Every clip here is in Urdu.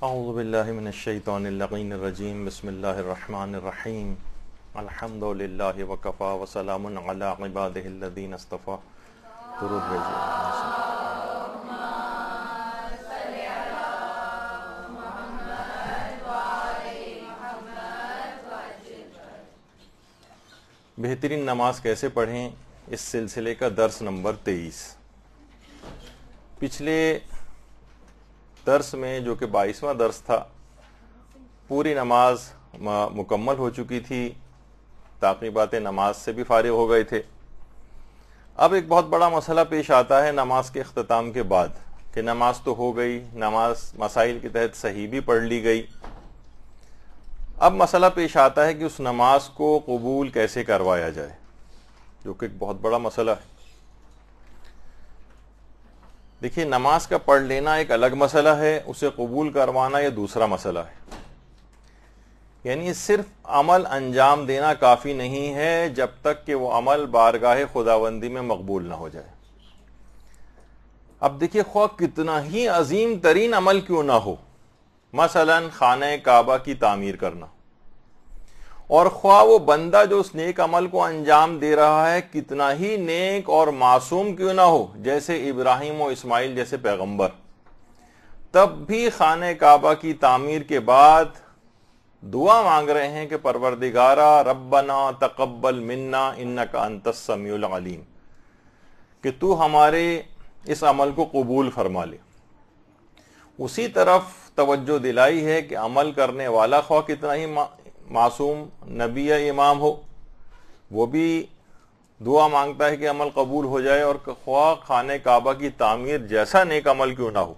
اعوذ باللہ من الشیطان اللعین الرجیم بسم اللہ الرحمن الرحیم الحمد للہ وکفا وسلام علی عبادہ الذین اصطفی درود بھیجئے۔ بہترین نماز کیسے پڑھیں، اس سلسلے کا درس نمبر 23۔ پچھلے درس میں جو کہ 22واں درس تھا، پوری نماز مکمل ہو چکی تھی، تعقیبات نماز سے بھی فارغ ہو گئے تھے۔ اب ایک بہت بڑا مسئلہ پیش آتا ہے نماز کے اختتام کے بعد کہ نماز تو ہو گئی، نماز مسائل کے تحت صحیح بھی پڑھ لی گئی، اب مسئلہ پیش آتا ہے کہ اس نماز کو قبول کیسے کروایا جائے، جو کہ ایک بہت بڑا مسئلہ ہے۔ دیکھیے، نماز کا پڑھ لینا ایک الگ مسئلہ ہے، اسے قبول کروانا یہ دوسرا مسئلہ ہے۔ یعنی صرف عمل انجام دینا کافی نہیں ہے جب تک کہ وہ عمل بارگاہ خداوندی میں مقبول نہ ہو جائے۔ اب دیکھیے، خواہ کتنا ہی عظیم ترین عمل کیوں نہ ہو، مثلا خانہ کعبہ کی تعمیر کرنا، اور خواہ وہ بندہ جو اس نیک عمل کو انجام دے رہا ہے کتنا ہی نیک اور معصوم کیوں نہ ہو، جیسے ابراہیم و اسماعیل جیسے پیغمبر، تب بھی خانہ کعبہ کی تعمیر کے بعد دعا مانگ رہے ہیں کہ پروردگارا ربنا تقبل منا انک انت السمیع العلیم، کہ تو ہمارے اس عمل کو قبول فرما لے۔ اسی طرف توجہ دلائی ہے کہ عمل کرنے والا خواہ کتنا ہی معصوم نبی یا امام ہو، وہ بھی دعا مانگتا ہے کہ عمل قبول ہو جائے، اور خواہ خانہ کعبہ کی تعمیر جیسا نیک عمل کیوں نہ ہو۔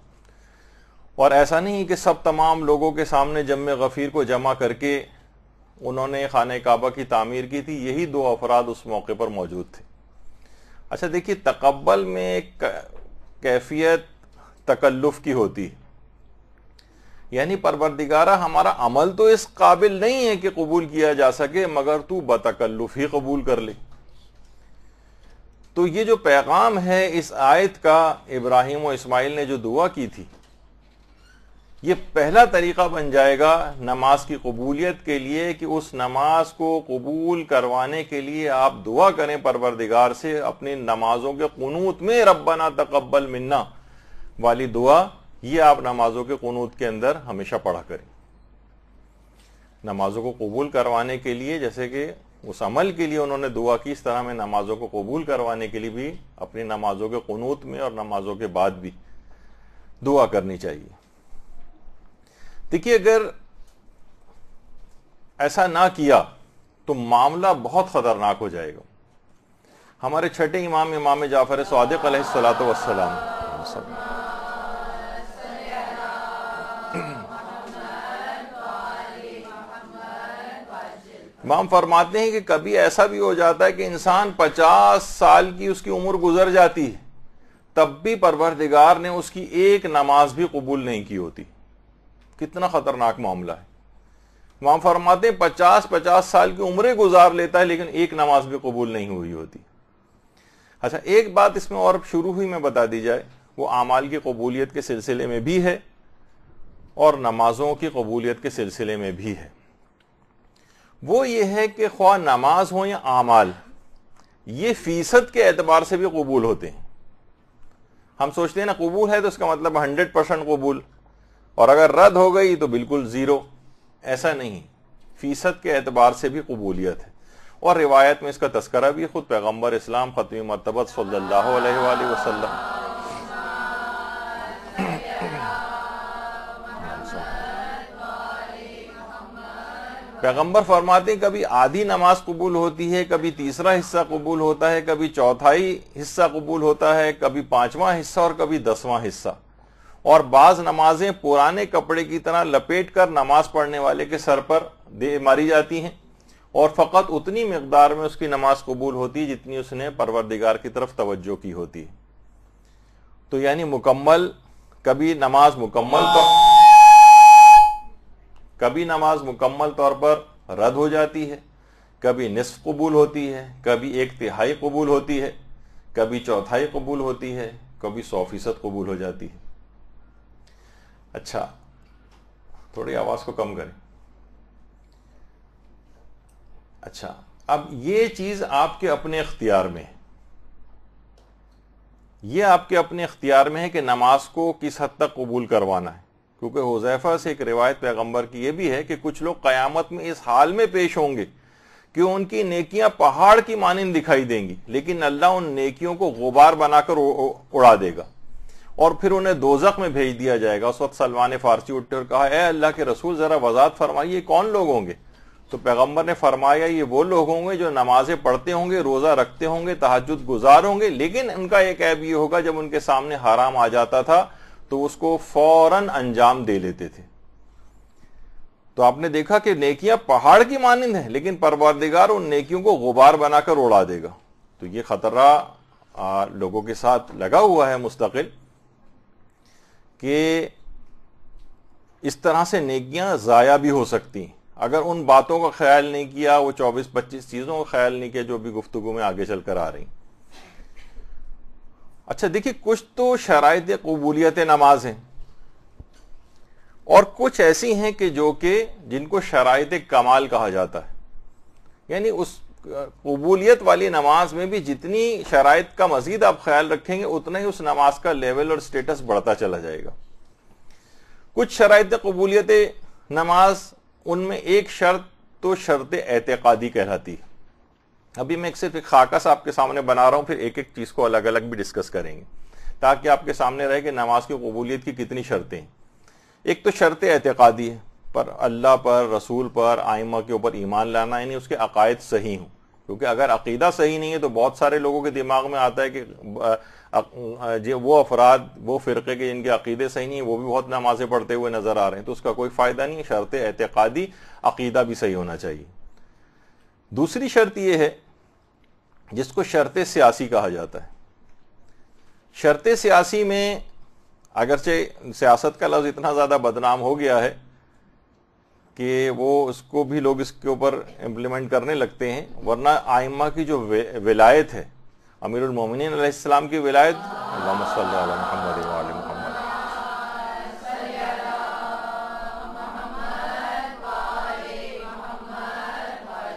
اور ایسا نہیں کہ سب تمام لوگوں کے سامنے جم غفیر کو جمع کر کے انہوں نے خانہ کعبہ کی تعمیر کی تھی، یہی دو افراد اس موقع پر موجود تھے۔ اچھا دیکھیے، تقبل میں ایک کیفیت تکلف کی ہوتی ہے، یعنی پروردگارہ ہمارا عمل تو اس قابل نہیں ہے کہ قبول کیا جا سکے، مگر تو بتکلف ہی قبول کر لے۔ تو یہ جو پیغام ہے اس آیت کا، ابراہیم و اسماعیل نے جو دعا کی تھی، یہ پہلا طریقہ بن جائے گا نماز کی قبولیت کے لیے کہ اس نماز کو قبول کروانے کے لیے آپ دعا کریں پروردگار سے، اپنی نمازوں کے قنوت میں ربنا تقبل منا والی دعا یہ آپ نمازوں کے قنوت کے اندر ہمیشہ پڑھا کریں۔ نمازوں کو قبول کروانے کے لیے، جیسے کہ اس عمل کے لیے انہوں نے دعا کی، اس طرح میں نمازوں کو قبول کروانے کے لیے بھی اپنی نمازوں کے قنوت میں اور نمازوں کے بعد بھی دعا کرنی چاہیے۔ دیکھیے، اگر ایسا نہ کیا تو معاملہ بہت خطرناک ہو جائے گا۔ ہمارے چھٹے امام جعفر صادق علیہ الصلوۃ والسلام امام فرماتے ہیں کہ کبھی ایسا بھی ہو جاتا ہے کہ انسان 50 سال کی اس کی عمر گزر جاتی ہے، تب بھی پروردگار نے اس کی ایک نماز بھی قبول نہیں کی ہوتی۔ کتنا خطرناک معاملہ ہے۔ امام فرماتے ہیں 50 سال کی عمریں گزار لیتا ہے لیکن ایک نماز بھی قبول نہیں ہوئی ہوتی۔ اچھا، ایک بات اس میں اور شروع ہی میں بتا دی جائے، وہ اعمال کی قبولیت کے سلسلے میں بھی ہے اور نمازوں کی قبولیت کے سلسلے میں بھی ہے۔ وہ یہ ہے کہ خواہ نماز ہو یا اعمال، یہ فیصد کے اعتبار سے بھی قبول ہوتے ہیں۔ ہم سوچتے ہیں نا قبول ہے تو اس کا مطلب 100% قبول، اور اگر رد ہو گئی تو بالکل زیرو۔ ایسا نہیں، فیصد کے اعتبار سے بھی قبولیت ہے، اور روایت میں اس کا تذکرہ بھی خود پیغمبر اسلام ختم مرتبت صلی اللہ علیہ وآلہ وسلم پیغمبر فرماتے ہیں کبھی آدھی نماز قبول ہوتی ہے، کبھی تیسرا حصہ قبول ہوتا ہے، کبھی چوتھائی حصہ قبول ہوتا ہے، کبھی 5واں حصہ اور کبھی 10واں حصہ۔ اور بعض نمازیں پرانے کپڑے کی طرح لپیٹ کر نماز پڑھنے والے کے سر پر ماری جاتی ہیں، اور فقط اتنی مقدار میں اس کی نماز قبول ہوتی ہے جتنی اس نے پروردگار کی طرف توجہ کی ہوتی ہے۔ تو یعنی مکمل، کبھی نماز مکمل طور پر رد ہو جاتی ہے، کبھی نصف قبول ہوتی ہے، کبھی 1/3 قبول ہوتی ہے، کبھی 1/4 قبول ہوتی ہے، کبھی 100% قبول ہو جاتی ہے۔ اچھا، تھوڑی آواز کو کم کریں. اچھا، اب یہ چیز آپ کے اپنے اختیار میں ہے. یہ آپ کے اپنے اختیار میں ہے کہ نماز کو کس حد تک قبول کروانا ہے. کیونکہ حذیفہ سے ایک روایت پیغمبر کی یہ بھی ہے کہ کچھ لوگ قیامت میں اس حال میں پیش ہوں گے کہ ان کی نیکیاں پہاڑ کی مانند دکھائی دیں گی، لیکن اللہ ان نیکیوں کو غبار بنا کر اڑا دے گا اور پھر انہیں دوزخ میں بھیج دیا جائے گا. اس وقت سلمان فارسی اٹھے اور کہا، اے اللہ کے رسول ذرا وضاحت فرمائیے کون لوگ ہوں گے؟ تو پیغمبر نے فرمایا، یہ وہ لوگ ہوں گے جو نمازیں پڑھتے ہوں گے، روزہ رکھتے ہوں گے، تہجد گزار ہوں گے، لیکن ان کا ایک عیب یہ ہوگا جب ان کے سامنے حرام آ جاتا تھا تو اس کو فوراً انجام دے لیتے تھے. تو آپ نے دیکھا کہ نیکیاں پہاڑ کی مانند ہیں، لیکن پروردگار ان نیکیوں کو غبار بنا کر اڑا دے گا. تو یہ خطرہ لوگوں کے ساتھ لگا ہوا ہے مستقل کہ اس طرح سے نیکیاں ضائع بھی ہو سکتی ہیں اگر ان باتوں کا خیال نہیں کیا، وہ 24-25 چیزوں کا خیال نہیں کیا جو بھی گفتگو میں آگے چل کر آ رہی. اچھا دیکھیے، کچھ تو شرائط قبولیت نماز ہیں اور کچھ ایسی ہیں کہ جن کو شرائط کمال کہا جاتا ہے. یعنی اس قبولیت والی نماز میں بھی جتنی شرائط کا مزید آپ خیال رکھیں گے اتنا ہی اس نماز کا لیول اور سٹیٹس بڑھتا چلا جائے گا. کچھ شرائط قبولیت نماز، ان میں ایک شرط تو شرط اعتقادی کہلاتی ہے. ابھی میں صرف ایک خاکہ آپ کے سامنے بنا رہا ہوں، پھر ایک ایک چیز کو الگ الگ بھی ڈسکس کریں گے تاکہ آپ کے سامنے رہے کہ نماز کی قبولیت کی کتنی شرطیں ہیں. ایک تو شرط اعتقادی ہے، پر اللہ پر، رسول پر، ائمہ کے اوپر ایمان لانا، یعنی اس کے عقائد صحیح ہوں. کیونکہ اگر عقیدہ صحیح نہیں ہے تو بہت سارے لوگوں کے دماغ میں آتا ہے کہ وہ افراد، وہ فرقے کے جن کے عقیدے صحیح نہیں ہیں وہ بھی بہت نمازیں پڑھتے ہوئے نظر آ رہے ہیں، تو اس کا کوئی فائدہ نہیں ہے. شرط اعتقادی، عقیدہ بھی صحیح ہونا چاہیے. دوسری شرط یہ ہے جس کو شرط سیاسی کہا جاتا ہے. شرط سیاسی میں اگرچہ سیاست کا لفظ اتنا زیادہ بدنام ہو گیا ہے کہ وہ اس کو بھی لوگ اس کے اوپر امپلیمنٹ کرنے لگتے ہیں، ورنہ ائمہ کی جو ولایت ہے، امیر المومنین علیہ السلام کی ولایت، اللہم صلی علی محمد وعلی محمد،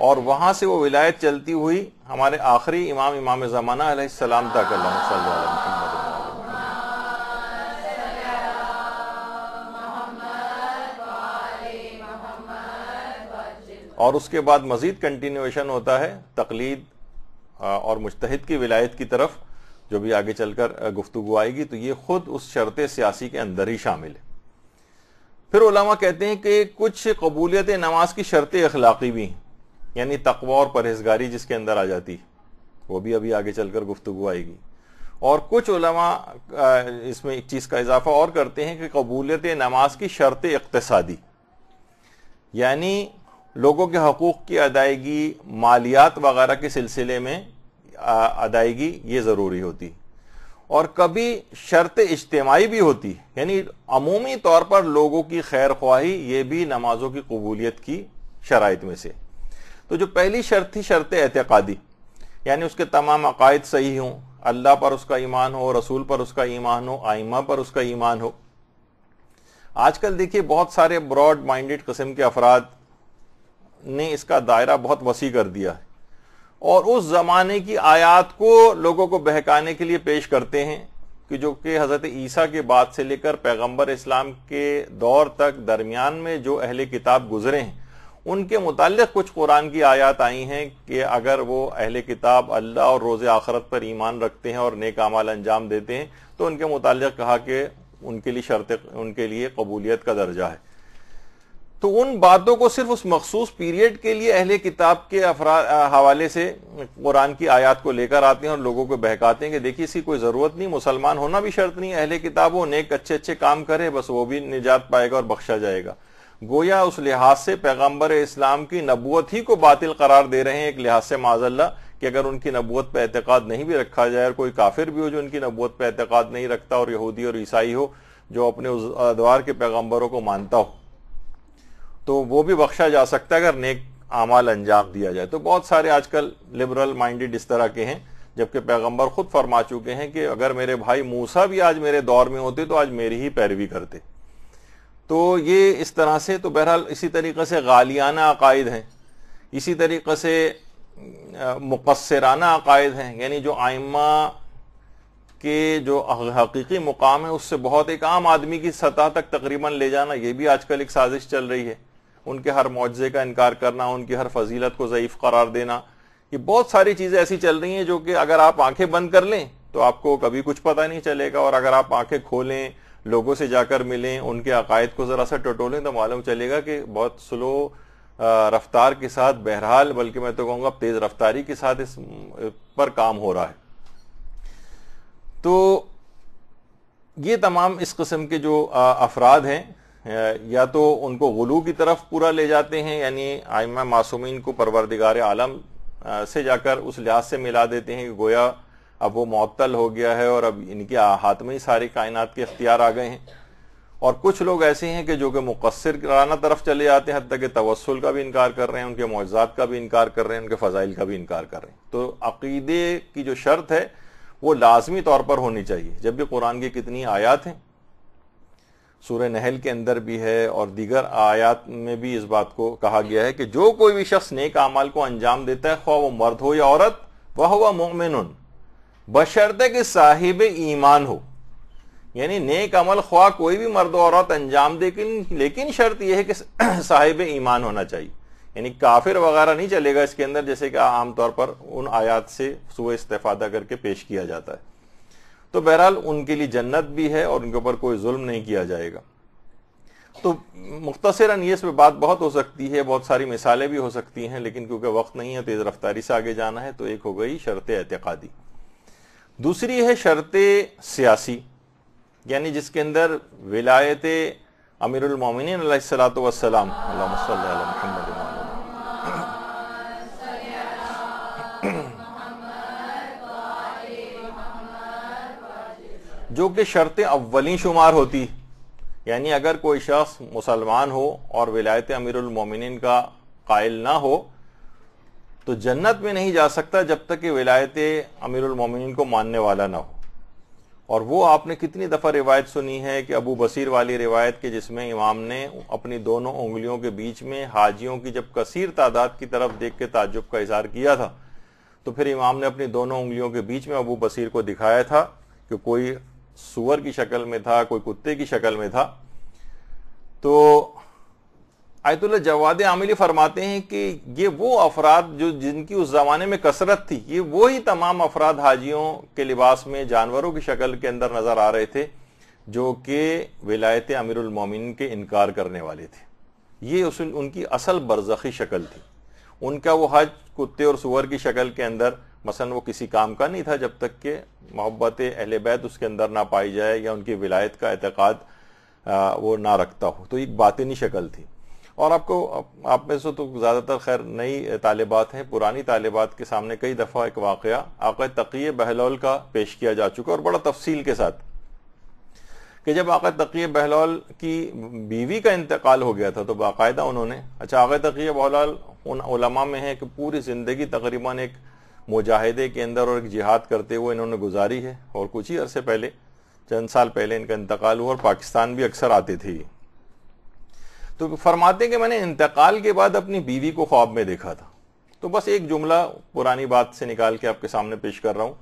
اور وہاں سے وہ ولایت چلتی ہوئی ہمارے آخری امام زمانہ علیہ السلام تک، اللہم صلی علی محمد، اور اس کے بعد مزید کنٹینیویشن ہوتا ہے تقلید اور مجتہد کی ولایت کی طرف، جو بھی آگے چل کر گفتگو آئے گی. تو یہ خود اس شرط سیاسی کے اندر ہی شامل ہے. پھر علماء کہتے ہیں کہ کچھ قبولیت نماز کی شرط اخلاقی بھی ہیں، یعنی تقوی اور پرہیزگاری جس کے اندر آ جاتی ہے، وہ بھی ابھی آگے چل کر گفتگو آئے گی. اور کچھ علماء اس میں ایک چیز کا اضافہ اور کرتے ہیں کہ قبولیت نماز کی شرط اقتصادی، یعنی لوگوں کے حقوق کی ادائیگی، مالیات وغیرہ کے سلسلے میں ادائیگی یہ ضروری ہوتی. اور کبھی شرط اجتماعی بھی ہوتی، یعنی عمومی طور پر لوگوں کی خیر خواہی، یہ بھی نمازوں کی قبولیت کی شرائط میں سے. تو جو پہلی شرط تھی شرط اعتقادی، یعنی اس کے تمام عقائد صحیح ہوں، اللہ پر اس کا ایمان ہو، رسول پر اس کا ایمان ہو، ائمہ پر اس کا ایمان ہو. آج کل دیکھیے بہت سارے براڈ مائنڈڈ قسم کے افراد نے اس کا دائرہ بہت وسیع کر دیا ہے اور اس زمانے کی آیات کو لوگوں کو بہکانے کے لیے پیش کرتے ہیں کہ جو کہ حضرت عیسیٰ کے بعد سے لے کر پیغمبر اسلام کے دور تک درمیان میں جو اہل کتاب گزرے ہیں ان کے متعلق کچھ قرآن کی آیات آئی ہیں کہ اگر وہ اہل کتاب اللہ اور روز آخرت پر ایمان رکھتے ہیں اور نیک اعمال انجام دیتے ہیں تو ان کے متعلق کہا کہ ان کے لیے قبولیت کا درجہ ہے. تو ان باتوں کو صرف اس مخصوص پیریڈ کے لیے اہل کتاب کے حوالے سے قرآن کی آیات کو لے کر آتے ہیں اور لوگوں کو بہکاتے ہیں کہ دیکھیے اس کی کوئی ضرورت نہیں، مسلمان ہونا بھی شرط نہیں، اہل کتاب وہ نیک اچھے کام کرے بس وہ بھی نجات پائے گا اور بخشا جائے گا. گویا اس لحاظ سے پیغمبر اسلام کی نبوت ہی کو باطل قرار دے رہے ہیں ایک لحاظ سے معاذ اللہ، کہ اگر ان کی نبوت پہ اعتقاد نہیں بھی رکھا جائے اور کوئی کافر بھی ہو جو ان کی نبوت پہ اعتقاد نہیں رکھتا اور یہودی اور عیسائی ہو جو اپنے ادوار کے پیغمبروں کو مانتا ہو تو وہ بھی بخشا جا سکتا ہے اگر نیک اعمال انجام دیا جائے. تو بہت سارے آج کل لبرل مائنڈڈ اس طرح کے ہیں، جبکہ پیغمبر خود فرما چکے ہیں کہ اگر میرے بھائی موسیٰ بھی آج میرے دور میں ہوتے تو آج میری ہی پیروی کرتے. تو یہ اس طرح سے، تو بہرحال اسی طریقے سے غالیانہ عقائد ہیں، اسی طریقے سے مقصرانہ عقائد ہیں، یعنی جو ائمہ کہ جو حقیقی مقام ہے اس سے بہت ایک عام آدمی کی سطح تک تقریباً لے جانا، یہ بھی آج کل ایک سازش چل رہی ہے۔ ان کے ہر معجزے کا انکار کرنا، ان کی ہر فضیلت کو ضعیف قرار دینا، یہ بہت ساری چیزیں ایسی چل رہی ہیں جو کہ اگر آپ آنکھیں بند کر لیں تو آپ کو کبھی کچھ پتہ نہیں چلے گا، اور اگر آپ آنکھیں کھولیں، لوگوں سے جا کر ملیں، ان کے عقائد کو ذرا سا ٹٹولیں تو معلوم چلے گا کہ بہت سلو رفتار کے ساتھ، بہرحال بلکہ میں تو کہوں گا تیز رفتاری کے ساتھ اس پر کام ہو رہا ہے۔ تو یہ تمام اس قسم کے جو افراد ہیں، یا تو ان کو غلو کی طرف پورا لے جاتے ہیں، یعنی ائمہ معصومین کو پروردگار عالم سے جا کر اس لحاظ سے ملا دیتے ہیں کہ گویا اب وہ معطل ہو گیا ہے اور اب ان کے ہاتھ میں ہی ساری کائنات کے اختیار آ گئے ہیں۔ اور کچھ لوگ ایسے ہیں کہ جو کہ مقصرانہ طرف چلے جاتے ہیں، حتیٰ کہ توسل کا بھی انکار کر رہے ہیں، ان کے معجزات کا بھی انکار کر رہے ہیں، ان کے فضائل کا بھی انکار کر رہے ہیں۔ تو عقیدے کی جو شرط ہے وہ لازمی طور پر ہونی چاہیے۔ جب بھی قرآن کی کتنی آیات ہیں، سورہ نحل کے اندر بھی ہے اور دیگر آیات میں بھی اس بات کو کہا گیا ہے کہ جو کوئی بھی شخص نیک اعمال کو انجام دیتا ہے، خواہ وہ مرد ہو یا عورت، وَهُوَ مُؤْمِنٌ، بشرطے کہ صاحب ایمان ہو۔ یعنی نیک عمل خواہ کوئی بھی مرد و عورت انجام دے، لیکن شرط یہ ہے کہ صاحب ایمان ہونا چاہیے، یعنی کافر وغیرہ نہیں چلے گا اس کے اندر، جیسے کہ عام طور پر ان آیات سے سوء استفادہ کر کے پیش کیا جاتا ہے۔ تو بہرحال ان کے لیے جنت بھی ہے اور ان کے اوپر کوئی ظلم نہیں کیا جائے گا۔ تو مختصراً یہ اس پہ بات بہت ہو سکتی ہے، بہت ساری مثالیں بھی ہو سکتی ہیں، لیکن کیونکہ وقت نہیں ہے، تیز رفتاری سے آگے جانا ہے، تو ایک ہو گئی شرط اعتقادی۔ دوسری ہے شرط سیاسی، یعنی جس کے اندر ولایت امیر المومنین علیہ الصلوۃ والسلام، اللہم صلی علی محمد وعلی جو کہ شرط اولین شمار ہوتی، یعنی اگر کوئی شخص مسلمان ہو اور ولایت امیر المومنین کا قائل نہ ہو تو جنت میں نہیں جا سکتا جب تک کہ ولایت امیر المومنین کو ماننے والا نہ ہو۔ اور وہ آپ نے کتنی دفعہ روایت سنی ہے کہ ابو بصیر والی روایت کے جس میں امام نے اپنی دونوں انگلیوں کے بیچ میں حاجیوں کی جب کثیر تعداد کی طرف دیکھ کے تعجب کا اظہار کیا تھا، تو پھر امام نے اپنی دونوں انگلیوں کے بیچ میں ابو بصیر کو دکھایا تھا کہ کوئی سور کی شکل میں تھا، کوئی کتے کی شکل میں تھا۔ تو آیت اللہ جواد عاملی فرماتے ہیں کہ یہ وہ افراد جو جن کی اس زمانے میں کثرت تھی، یہ وہی تمام افراد حاجیوں کے لباس میں جانوروں کی شکل کے اندر نظر آ رہے تھے جو کہ ولایت امیر المومنین کے انکار کرنے والے تھے۔ یہ ان کی اصل برزخی شکل تھی۔ ان کا وہ حج کتے اور سور کی شکل کے اندر مثلا وہ کسی کام کا نہیں تھا جب تک کہ محبت اہل بیت اس کے اندر نہ پائی جائے یا ان کی ولایت کا اعتقاد وہ نہ رکھتا ہو، تو ایک باطنی شکل تھی۔ اور آپ میں سے تو زیادہ تر خیر نئی طالبات ہیں، پرانی طالبات کے سامنے کئی دفعہ ایک واقعہ آقا تقی بہلول کا پیش کیا جا چکا اور بڑا تفصیل کے ساتھ، کہ جب آقا تقی بہلول کی بیوی کا انتقال ہو گیا تھا تو باقاعدہ انہوں نے، آقا تقی بہلول ان علماء میں ہیں کہ پوری زندگی تقریباً ایک مجاہدے کے اندر اور ایک جہاد کرتے ہوئے انہوں نے گزاری ہے، اور کچھ ہی عرصے پہلے، چند سال پہلے ان کا انتقال ہوا، اور پاکستان بھی اکثر آتے تھے۔ تو فرماتے ہیں کہ میں نے انتقال کے بعد اپنی بیوی کو خواب میں دیکھا تھا۔ تو بس ایک جملہ پرانی بات سے نکال کے آپ کے سامنے پیش کر رہا ہوں۔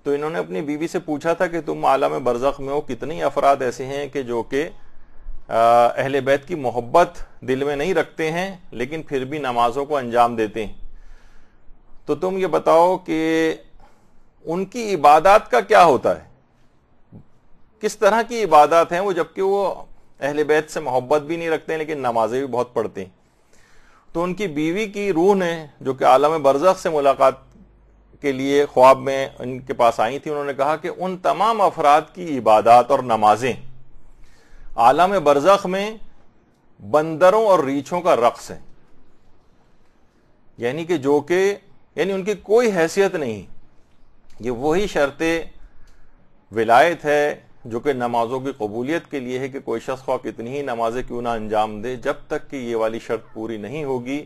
تو انہوں نے اپنی بیوی سے پوچھا تھا کہ تم عالم برزخ میں ہو، کتنی افراد ایسے ہیں کہ جو کہ اہل بیت کی محبت دل میں نہیں رکھتے ہیں لیکن پھر بھی نمازوں کو انجام دیتے ہیں، تو تم یہ بتاؤ کہ ان کی عبادات کا کیا ہوتا ہے، کس طرح کی عبادات ہیں وہ، جبکہ وہ اہل بیت سے محبت بھی نہیں رکھتے ہیں لیکن نمازیں بھی بہت پڑھتے ہیں۔ تو ان کی بیوی کی روح نے جو کہ عالم برزخ سے ملاقات کے لیے خواب میں ان کے پاس آئی تھی، انہوں نے کہا کہ ان تمام افراد کی عبادات اور نمازیں عالم برزخ میں بندروں اور ریچھوں کا رقص ہے، یعنی کہ جو کہ یعنی ان کی کوئی حیثیت نہیں۔ یہ وہی شرط ولایت ہے جو کہ نمازوں کی قبولیت کے لیے ہے کہ کوئی شخص خواہ کتنی ہی نمازیں کیوں نہ انجام دے، جب تک کہ یہ والی شرط پوری نہیں ہوگی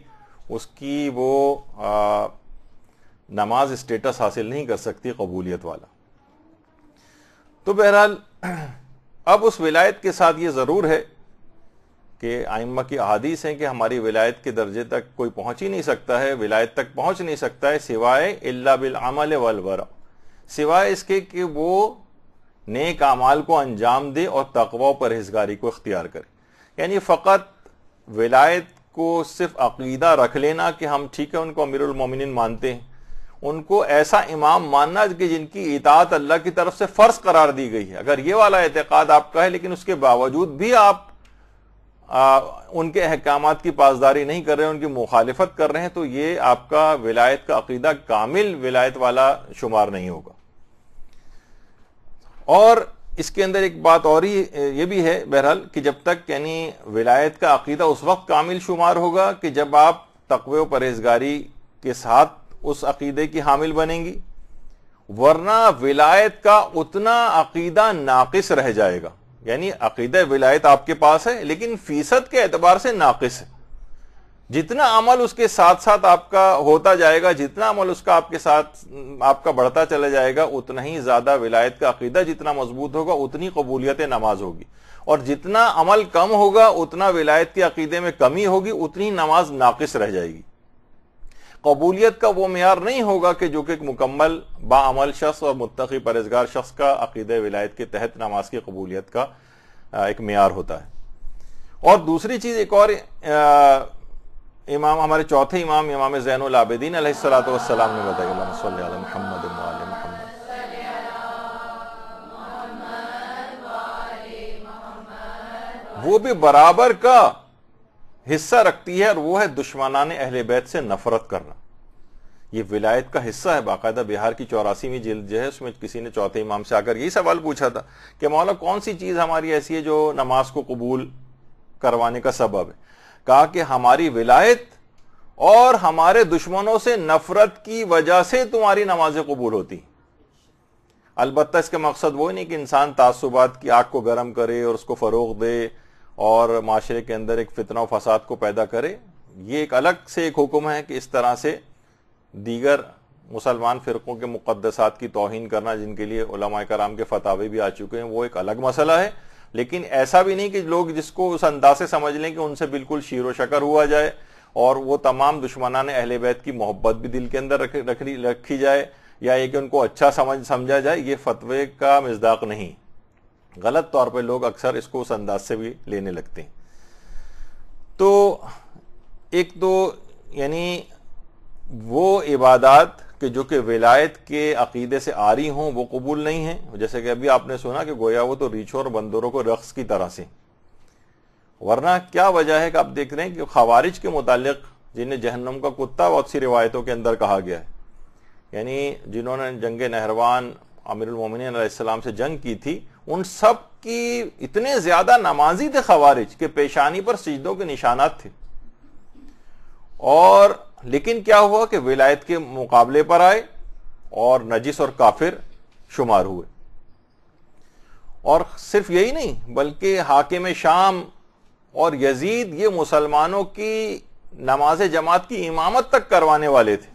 اس کی وہ نماز اسٹیٹس حاصل نہیں کر سکتی قبولیت والا۔ تو بہرحال اب اس ولایت کے ساتھ یہ ضرور ہے کہ ائمہ کی احادیث ہیں کہ ہماری ولایت کے درجے تک کوئی پہنچ ہی نہیں سکتا ہے، ولایت تک پہنچ نہیں سکتا ہے سوائے الا بالعمل والورع، سوائے اس کے کہ وہ نیک اعمال کو انجام دے اور تقوی و پرہیزگاری کو اختیار کرے۔ یعنی فقط ولایت کو صرف عقیدہ رکھ لینا کہ ہم ٹھیک ہے ان کو امیر المومنین مانتے ہیں، ان کو ایسا امام ماننا کہ جن کی اطاعت اللہ کی طرف سے فرض قرار دی گئی ہے، اگر یہ والا اعتقاد آپ کا ہے لیکن اس کے باوجود بھی آپ ان کے احکامات کی پاسداری نہیں کر رہے ہیں، ان کی مخالفت کر رہے ہیں، تو یہ آپ کا ولایت کا عقیدہ کامل ولایت والا شمار نہیں ہوگا۔ اور اس کے اندر ایک بات اور ہی یہ بھی ہے بہرحال کہ جب تک یعنی ولایت کا عقیدہ اس وقت کامل شمار ہوگا کہ جب آپ تقوی و پرہیزگاری کے ساتھ اس عقیدے کی حامل بنیں گی، ورنہ ولایت کا اتنا عقیدہ ناقص رہ جائے گا۔ یعنی عقیدہ ولایت آپ کے پاس ہے لیکن فیصد کے اعتبار سے ناقص ہے، جتنا عمل اس کے ساتھ ساتھ آپ کا ہوتا جائے گا، جتنا عمل اس کا آپ کے ساتھ آپ کا بڑھتا چلا جائے گا، اتنا ہی زیادہ ولایت کا عقیدہ جتنا مضبوط ہوگا اتنی قبولیت نماز ہوگی، اور جتنا عمل کم ہوگا اتنا ولایت کے عقیدے میں کمی ہوگی، اتنی نماز ناقص رہ جائے گی۔ قبولیت کا وہ معیار نہیں ہوگا کہ جو کہ ایک مکمل باعمل شخص اور متقی پرہیزگار شخص کا عقیدہ ولایت کے تحت نماز کی قبولیت کا ایک معیار ہوتا ہے۔ اور دوسری چیز ایک اور امام ہمارے چوتھے امام زین العابدین علیہ الصلوۃ والسلام نے بتایا، اللہم صلی علی محمد وعلی محمد، وہ بھی برابر کا حصہ رکھتی ہے، اور وہ ہے دشمنان اہل بیت سے نفرت کرنا۔ یہ ولایت کا حصہ ہے، باقاعدہ بہار کی 84ویں جلد جو ہے اس میں کسی نے چوتھے امام سے آ کر یہی سوال پوچھا تھا کہ مولا کون سی چیز ہماری ایسی ہے جو نماز کو قبول کروانے کا سبب ہے؟ کہا کہ ہماری ولایت اور ہمارے دشمنوں سے نفرت کی وجہ سے تمہاری نمازیں قبول ہوتی۔ البتہ اس کا مقصد وہ نہیں کہ انسان تعصبات کی آگ کو گرم کرے اور اس کو فروغ دے اور معاشرے کے اندر ایک فتنہ و فساد کو پیدا کرے، یہ ایک الگ سے ایک حکم ہے کہ اس طرح سے دیگر مسلمان فرقوں کے مقدسات کی توہین کرنا، جن کے لیے علماء کرام کے فتاوی بھی آ چکے ہیں، وہ ایک الگ مسئلہ ہے۔ لیکن ایسا بھی نہیں کہ لوگ جس کو اس انداز سے سمجھ لیں کہ ان سے بالکل شیر و شکر ہوا جائے اور وہ تمام دشمنان اہل بیت کی محبت بھی دل کے اندر رکھی جائے، یا یہ کہ ان کو اچھا سمجھا جائے، یہ فتوے کا مصداق نہیں۔ غلط طور پہ لوگ اکثر اس کو اس انداز سے بھی لینے لگتے ہیں۔ تو ایک تو یعنی وہ عبادات کہ جو کہ ولایت کے عقیدے سے آری ہوں وہ قبول نہیں ہیں، جیسے کہ ابھی آپ نے سنا کہ گویا وہ تو ریچھوں اور بندروں کو رقص کی طرح سے۔ ورنہ کیا وجہ ہے کہ آپ دیکھ رہے ہیں کہ خوارج کے متعلق جنہیں جہنم کا کتا بہت سی روایتوں کے اندر کہا گیا ہے، یعنی جنہوں نے جنگ نہروان امیر المومنین علیہ السلام سے جنگ کی تھی، ان سب کی اتنے زیادہ نمازی تھے خوارج کہ پیشانی پر سجدوں کے نشانات تھے، اور لیکن کیا ہوا کہ ولایت کے مقابلے پر آئے اور نجس اور کافر شمار ہوئے۔ اور صرف یہی نہیں بلکہ حاکم شام اور یزید یہ مسلمانوں کی نماز جماعت کی امامت تک کروانے والے تھے،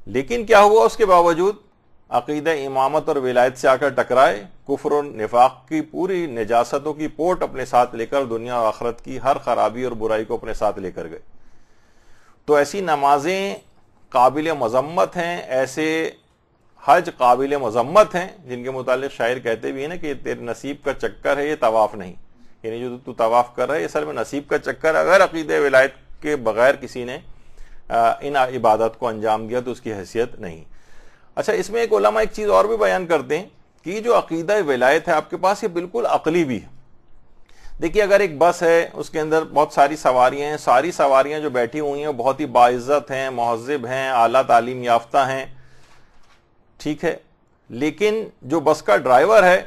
لیکن کیا ہوا اس کے باوجود عقیدہ امامت اور ولایت سے آ کر ٹکرائے، کفر و نفاق کی پوری نجاستوں کی پوٹ اپنے ساتھ لے کر دنیا و آخرت کی ہر خرابی اور برائی کو اپنے ساتھ لے کر گئے۔ تو ایسی نمازیں قابل مذمت ہیں، ایسے حج قابل مذمت ہیں جن کے متعلق شاعر کہتے بھی ہیں نا کہ تیرے نصیب کا چکر ہے یہ طواف نہیں، یعنی جو تو طواف کر رہا ہے یہ اصل میں نصیب کا چکر ہے، اگر عقیدہ ولایت کے بغیر کسی نے ان عبادت کو انجام دیا تو اس کی حیثیت نہیں۔ اچھا، اس میں ایک علماء ایک چیز اور بھی بیان کرتے ہیں کہ یہ جو عقیدہ ولایت ہے آپ کے پاس، یہ بالکل عقلی بھی ہے۔ دیکھیے اگر ایک بس ہے اس کے اندر بہت ساری سواریاں ہیں، ساری سواریاں جو بیٹھی ہوئی ہیں بہت ہی باعزت ہیں، مہذب ہیں، اعلیٰ تعلیم یافتہ ہیں، ٹھیک ہے، لیکن جو بس کا ڈرائیور ہے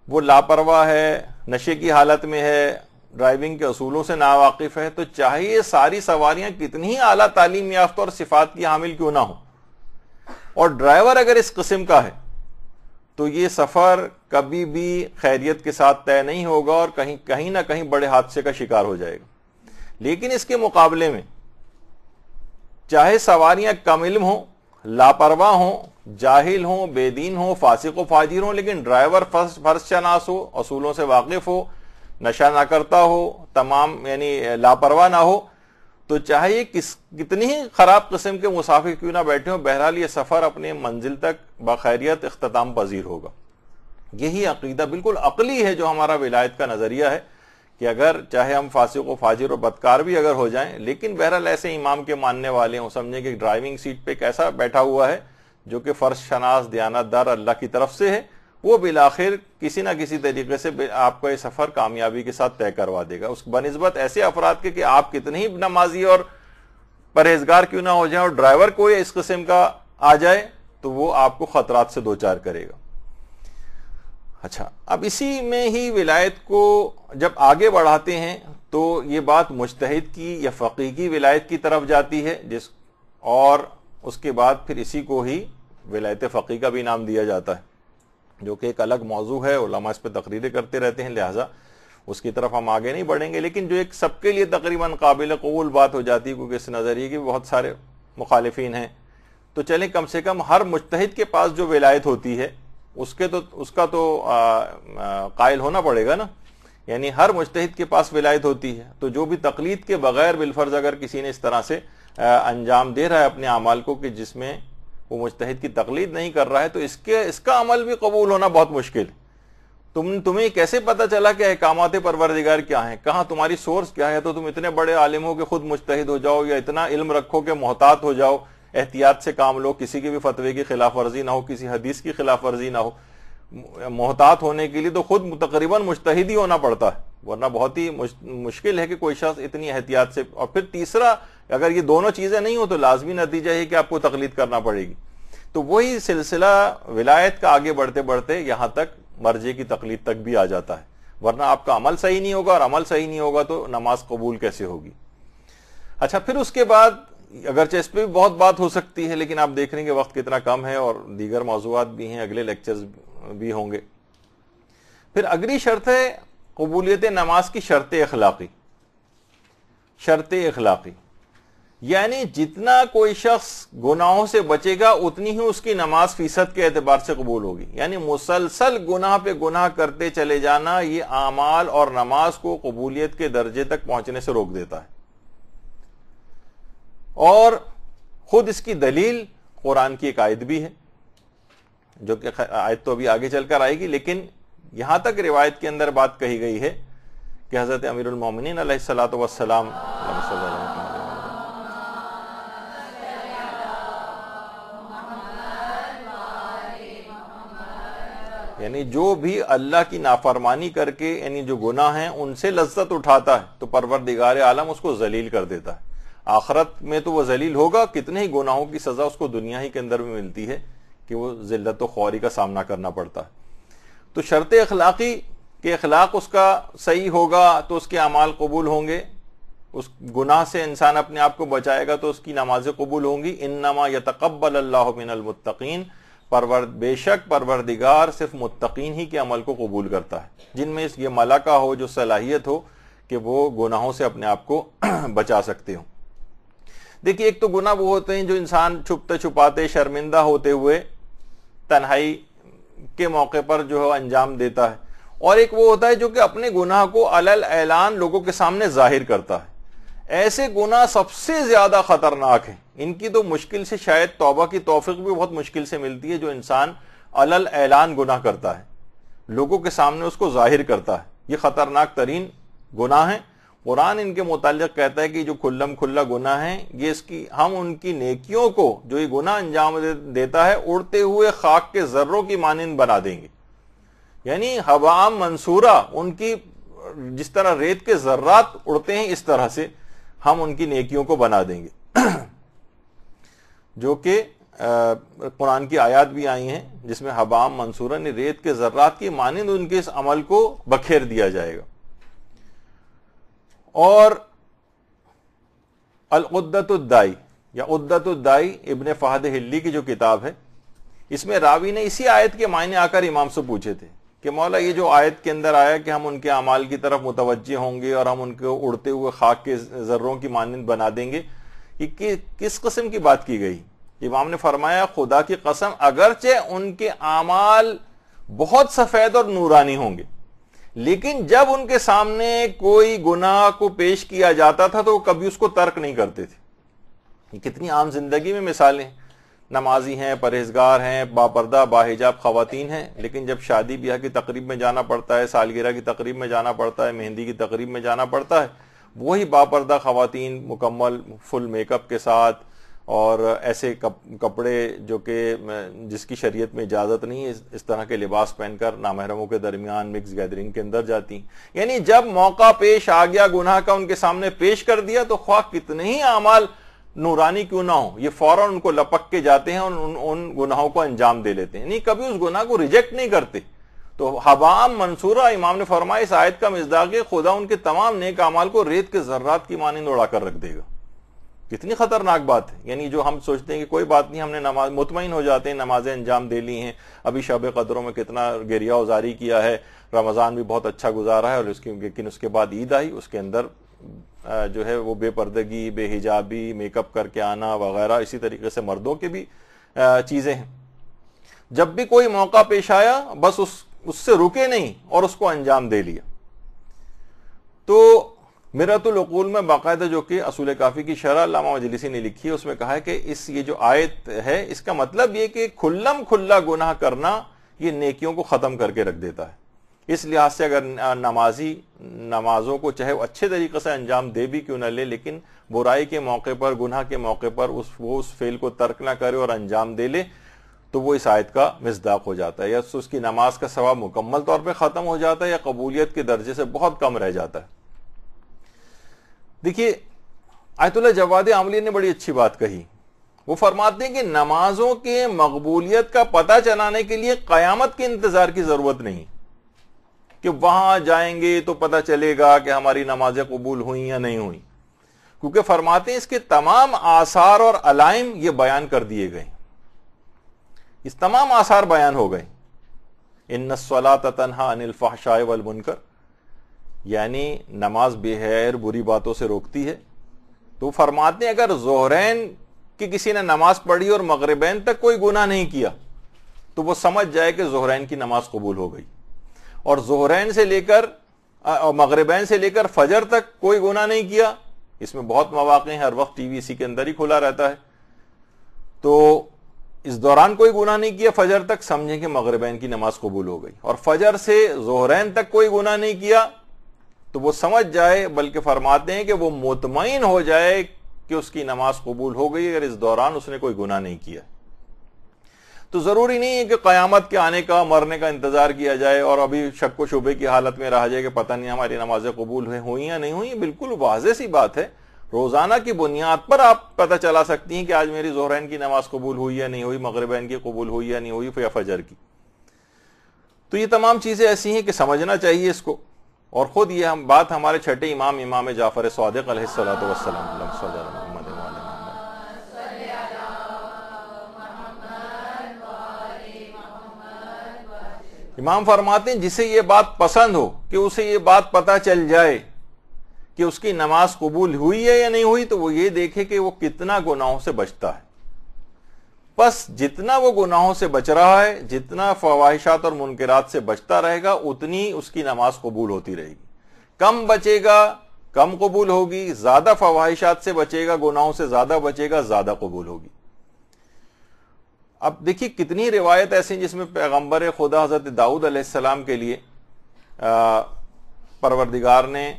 وہ لاپرواہ ہے، نشے کی حالت میں ہے، ڈرائیونگ کے اصولوں سے ناواقف ہے، تو چاہے یہ ساری سواریاں کتنی ہی اعلیٰ تعلیم یافتہ اور صفات کی حامل کیوں نہ ہو، اور ڈرائیور اگر اس قسم کا ہے تو یہ سفر کبھی بھی خیریت کے ساتھ طے نہیں ہوگا اور کہیں نہ کہیں بڑے حادثے کا شکار ہو جائے گا۔ لیکن اس کے مقابلے میں چاہے سواریاں کم علم ہوں، لاپرواہ ہوں، جاہل ہوں، بے دین ہوں، فاسق و فاجر ہوں، لیکن ڈرائیور فرض شناس ہو، اصولوں سے واقف ہو، نشہ نہ کرتا ہو، تمام یعنی لاپرواہ نہ ہو، تو چاہے کتنی ہی خراب قسم کے مسافر کیوں نہ بیٹھے ہوں، بہرحال یہ سفر اپنے منزل تک بخیریت اختتام پذیر ہوگا۔ یہی عقیدہ بالکل عقلی ہے جو ہمارا ولایت کا نظریہ ہے، کہ اگر چاہے ہم فاسق و فاجر و بدکار بھی اگر ہو جائیں، لیکن بہرحال ایسے امام کے ماننے والے ہوں، سمجھیں کہ ڈرائیونگ سیٹ پہ کیسا بیٹھا ہوا ہے جو کہ فرض شناس دیانت دار اللہ کی طرف سے ہے، وہ بالآخر کسی نہ کسی طریقے سے آپ کا یہ سفر کامیابی کے ساتھ طے کروا دے گا، اس بنسبت ایسے افراد کے کہ آپ کتنے ہی نمازی اور پرہیزگار کیوں نہ ہو جائیں اور ڈرائیور کوئی اس قسم کا آ جائے تو وہ آپ کو خطرات سے دوچار کرے گا۔ اچھا، اب اسی میں ہی ولایت کو جب آگے بڑھاتے ہیں تو یہ بات مجتہد کی یا فقیہ کی ولایت کی طرف جاتی ہے، اور اس کے بعد پھر اسی کو ہی ولایت فقیہ کا بھی نام دیا جاتا ہے، جو کہ ایک الگ موضوع ہے، علماء اس پہ تقریریں کرتے رہتے ہیں، لہٰذا اس کی طرف ہم آگے نہیں بڑھیں گے، لیکن جو ایک سب کے لیے تقریباً قابل قبول بات ہو جاتی ہے، کیونکہ اس نظریے کے بہت سارے مخالفین ہیں، تو چلیں کم سے کم ہر مجتہد کے پاس جو ولایت ہوتی ہے اس کا تو قائل ہونا پڑے گا نا، یعنی ہر مجتہد کے پاس ولایت ہوتی ہے، تو جو بھی تقلید کے بغیر بالفرض اگر کسی نے اس طرح سے انجام دے رہا ہے اپنے اعمال کو کہ جس میں وہ مجتہد کی تقلید نہیں کر رہا ہے، تو اس کا عمل بھی قبول ہونا بہت مشکل ہے۔ تمہیں کیسے پتا چلا کہ احکامات پروردگار کیا ہیں، کہاں تمہاری سورس کیا ہے؟ تو تم اتنے بڑے عالم ہو کہ خود مجتہد ہو جاؤ، یا اتنا علم رکھو کہ محتاط ہو جاؤ، احتیاط سے کام لو، کسی کے بھی فتوے کی خلاف ورزی نہ ہو، کسی حدیث کی خلاف ورزی نہ ہو۔ محتاط ہونے کے لیے تو خود تقریباً مجتہد ہی ہونا پڑتا ہے، ورنہ بہت ہی مشکل ہے کہ کوئی شخص اتنی احتیاط سے۔ اور پھر تیسرا، اگر یہ دونوں چیزیں نہیں ہو تو لازمی نتیجہ ہے کہ آپ کو تقلید کرنا پڑے گی۔ تو وہی سلسلہ ولایت کا آگے بڑھتے بڑھتے یہاں تک مرجع کی تقلید تک بھی آ جاتا ہے، ورنہ آپ کا عمل صحیح نہیں ہوگا، اور عمل صحیح نہیں ہوگا تو نماز قبول کیسے ہوگی؟ اچھا، پھر اس کے بعد اگرچہ اس پہ بھی بہت بات ہو سکتی ہے، لیکن آپ دیکھ رہے ہیں کہ وقت کتنا کم ہے اور دیگر موضوعات بھی ہیں، اگلے لیکچرز بھی ہوں گے۔ پھر اگلی شرط ہے قبولیت نماز کی شرط اخلاقی۔ شرط اخلاقی یعنی جتنا کوئی شخص گناہوں سے بچے گا اتنی ہی اس کی نماز فیصد کے اعتبار سے قبول ہوگی، یعنی مسلسل گناہ پہ گناہ کرتے چلے جانا یہ اعمال اور نماز کو قبولیت کے درجے تک پہنچنے سے روک دیتا ہے۔ اور خود اس کی دلیل قرآن کی ایک آیت بھی ہے، جو کہ آیت تو ابھی آگے چل کر آئے گی، لیکن یہاں تک روایت کے اندر بات کہی گئی ہے کہ حضرت امیر المومنین علیہ الصلوۃ والسلام یعنی جو بھی اللہ کی نافرمانی کر کے یعنی جو گناہ ہیں ان سے لذت اٹھاتا ہے تو پروردگار عالم اس کو ذلیل کر دیتا ہے۔ آخرت میں تو وہ ذلیل ہوگا، کتنے ہی گناہوں کی سزا اس کو دنیا ہی کے اندر بھی ملتی ہے کہ وہ ذلت و خواری کا سامنا کرنا پڑتا ہے۔ تو شرط اخلاقی کہ اخلاق اس کا صحیح ہوگا تو اس کے اعمال قبول ہوں گے، اس گناہ سے انسان اپنے آپ کو بچائے گا تو اس کی نمازیں قبول ہوں گی۔ انما یتقبل اللہ من المتقین، بے شک پروردگار صرف متقین ہی کے عمل کو قبول کرتا ہے، جن میں یہ ملکہ ہو، جو صلاحیت ہو کہ وہ گناہوں سے اپنے آپ کو بچا سکتے ہوں۔ دیکھیے، ایک تو گناہ وہ ہوتے ہیں جو انسان چھپتے چھپاتے شرمندہ ہوتے ہوئے تنہائی کے موقع پر جو ہے انجام دیتا ہے، اور ایک وہ ہوتا ہے جو کہ اپنے گناہ کو علل اعلان لوگوں کے سامنے ظاہر کرتا ہے۔ ایسے گناہ سب سے زیادہ خطرناک ہیں، ان کی تو مشکل سے شاید توبہ کی توفیق بھی بہت مشکل سے ملتی ہے، جو انسان علل اعلان گناہ کرتا ہے، لوگوں کے سامنے اس کو ظاہر کرتا ہے، یہ خطرناک ترین گناہ ہیں۔ قرآن ان کے متعلق کہتا ہے کہ جو کھلم کھلا گناہ ہیں، یہ ہم ان کی نیکیوں کو جو یہ گناہ انجام دیتا ہے اڑتے ہوئے خاک کے ذروں کی مانند بنا دیں گے، یعنی ہوا منصورہ، ان کی جس طرح ریت کے ذرات اڑتے ہیں اس طرح سے ہم ان کی نیکیوں کو بنا دیں گے، جو کہ قرآن کی آیات بھی آئی ہیں جس میں حبام منصورہ نے ریت کے ذرات کی مانند ان کے اس عمل کو بکھیر دیا جائے گا۔ اور العدۃ الدائی یا عدۃ الدائی ابن فہد حلی کی جو کتاب ہے، اس میں راوی نے اسی آیت کے معنی آ کر امام سے پوچھے تھے کہ مولا یہ جو آیت کے اندر آیا کہ ہم ان کے اعمال کی طرف متوجہ ہوں گے اور ہم ان کو اڑتے ہوئے خاک کے ذروں کی مانند بنا دیں گے، یہ کس قسم کی بات کی گئی؟ امام نے فرمایا خدا کی قسم اگرچہ ان کے اعمال بہت سفید اور نورانی ہوں گے، لیکن جب ان کے سامنے کوئی گناہ کو پیش کیا جاتا تھا تو وہ کبھی اس کو ترک نہیں کرتے تھے. یہ کتنی عام زندگی میں مثالیں. نمازی ہیں, پرہیزگار ہیں, باپردہ باحجاب خواتین ہیں, لیکن جب شادی بیاہ کی تقریب میں جانا پڑتا ہے, سالگرہ کی تقریب میں جانا پڑتا ہے, مہندی کی تقریب میں جانا پڑتا ہے, وہی باپردہ خواتین مکمل فل میک اپ کے ساتھ اور ایسے کپڑے جو کہ جس کی شریعت میں اجازت نہیں ہے, اس طرح کے لباس پہن کر نامحرموں کے درمیان مکس گیدرنگ کے اندر جاتی ہیں. یعنی جب موقع پیش آ گیا گناہ کا ان کے سامنے پیش کر دیا تو خواہ کتنے ہی اعمال نورانی کیوں نہ ہو, یہ فوراً ان کو لپک کے جاتے ہیں اور ان گناہوں کو انجام دے لیتے ہیں. نہیں, کبھی اس گناہ کو ریجیکٹ نہیں کرتے. تو حبام منصورہ, امام نے فرمایا اس آیت کا مصداق ہے خدا ان کے تمام نیک اعمال کو ریت کے ذرات کی مانند اڑا کر رکھ دے گا. کتنی خطرناک بات ہے. یعنی جو ہم سوچتے ہیں کہ کوئی بات نہیں, ہم نے نماز, مطمئن ہو جاتے ہیں نمازیں انجام دے لی ہیں, ابھی شب قدروں میں کتنا گریہ وزاری کیا ہے, رمضان بھی بہت اچھا گزارا ہے, اور لیکن اس کے بعد عید آئی, اس کے اندر جو ہے وہ بے پردگی, بے حجابی, میک اپ کر کے آنا وغیرہ, اسی طریقے سے مردوں کے بھی چیزیں ہیں. جب بھی کوئی موقع پیش آیا بس اس سے رکے نہیں اور اس کو انجام دے لیا. تو مرۃ العقول میں باقاعدہ جو کہ اصول کافی کی شرح علامہ مجلسی نے لکھی ہے, اس میں کہا ہے کہ یہ جو آیت ہے اس کا مطلب یہ کہ کھلم کھلا گناہ کرنا یہ نیکیوں کو ختم کر کے رکھ دیتا ہے. اس لحاظ سے اگر نمازی نمازوں کو چاہے وہ اچھے طریقے سے انجام دے بھی کیوں نہ لے, لیکن برائی کے موقع پر, گناہ کے موقع پر وہ اس فعل کو ترک نہ کرے اور انجام دے لے, تو وہ اس آیت کا مصداق ہو جاتا ہے. یا اس کی نماز کا ثواب مکمل طور پہ ختم ہو جاتا ہے یا قبولیت کے درجے سے بہت کم رہ جاتا ہے. دیکھیے, آیت اللہ جواد عاملی نے بڑی اچھی بات کہی. وہ فرماتے ہیں کہ نمازوں کے مقبولیت کا پتہ چلانے کے لیے قیامت کے انتظار کی ضرورت نہیں کہ وہاں جائیں گے تو پتہ چلے گا کہ ہماری نمازیں قبول ہوئیں یا نہیں ہوئیں, کیونکہ فرماتے ہیں اس کے تمام آثار اور علائم یہ بیان کر دیے گئے. اس تمام آثار بیان ہو گئے. ان الصلاۃ تنہا عن الفحشاء والمنکر, یعنی نماز بے حیائی بری باتوں سے روکتی ہے. تو فرماتے ہیں اگر ظہرین کی کسی نے نماز پڑھی اور مغربین تک کوئی گناہ نہیں کیا تو وہ سمجھ جائے کہ ظہرین کی نماز قبول ہو گئی, اور ظہرین سے لے کر مغربین سے لے کر فجر تک کوئی گناہ نہیں کیا. اس میں بہت مواقع ہیں, ہر وقت ٹی وی اسی کے اندر ہی کھلا رہتا ہے, تو اس دوران کوئی گناہ نہیں کیا فجر تک, سمجھیں کہ مغربین کی نماز قبول ہو گئی. اور فجر سے ظہرین تک کوئی گناہ نہیں کیا تو وہ سمجھ جائے, بلکہ فرماتے ہیں کہ وہ مطمئن ہو جائے کہ اس کی نماز قبول ہو گئی اگر اس دوران اس نے کوئی گناہ نہیں کیا. تو ضروری نہیں ہے کہ قیامت کے آنے کا, مرنے کا انتظار کیا جائے اور ابھی شک و شبے کی حالت میں رہ جائے کہ پتہ نہیں ہماری نمازیں قبول ہوئیں یا نہیں ہوئیں. بالکل واضح سی بات ہے, روزانہ کی بنیاد پر آپ پتہ چلا سکتی ہیں کہ آج میری ظہرین کی نماز قبول ہوئی یا نہیں ہوئی, مغربین کی قبول ہوئی یا نہیں ہوئی, یا فجر کی. تو یہ تمام چیزیں ایسی ہیں کہ سمجھنا چاہیے اس کو. اور خود یہ بات ہمارے چھٹے امام جعفر صادق علیہ الصلوۃ والسلام امام فرماتے ہیں جسے یہ بات پسند ہو کہ اسے یہ بات پتہ چل جائے کہ اس کی نماز قبول ہوئی ہے یا نہیں ہوئی, تو وہ یہ دیکھے کہ وہ کتنا گناہوں سے بچتا ہے. بس جتنا وہ گناہوں سے بچ رہا ہے, جتنا فواحشات اور منکرات سے بچتا رہے گا, اتنی اس کی نماز قبول ہوتی رہے گی. کم بچے گا کم قبول ہوگی, زیادہ فواحشات سے بچے گا, گناہوں سے زیادہ بچے گا, زیادہ قبول ہوگی. اب دیکھیے کتنی روایت ایسی ہیں جس میں پیغمبر خدا حضرت داؤد علیہ السلام کے لیے پروردگار نے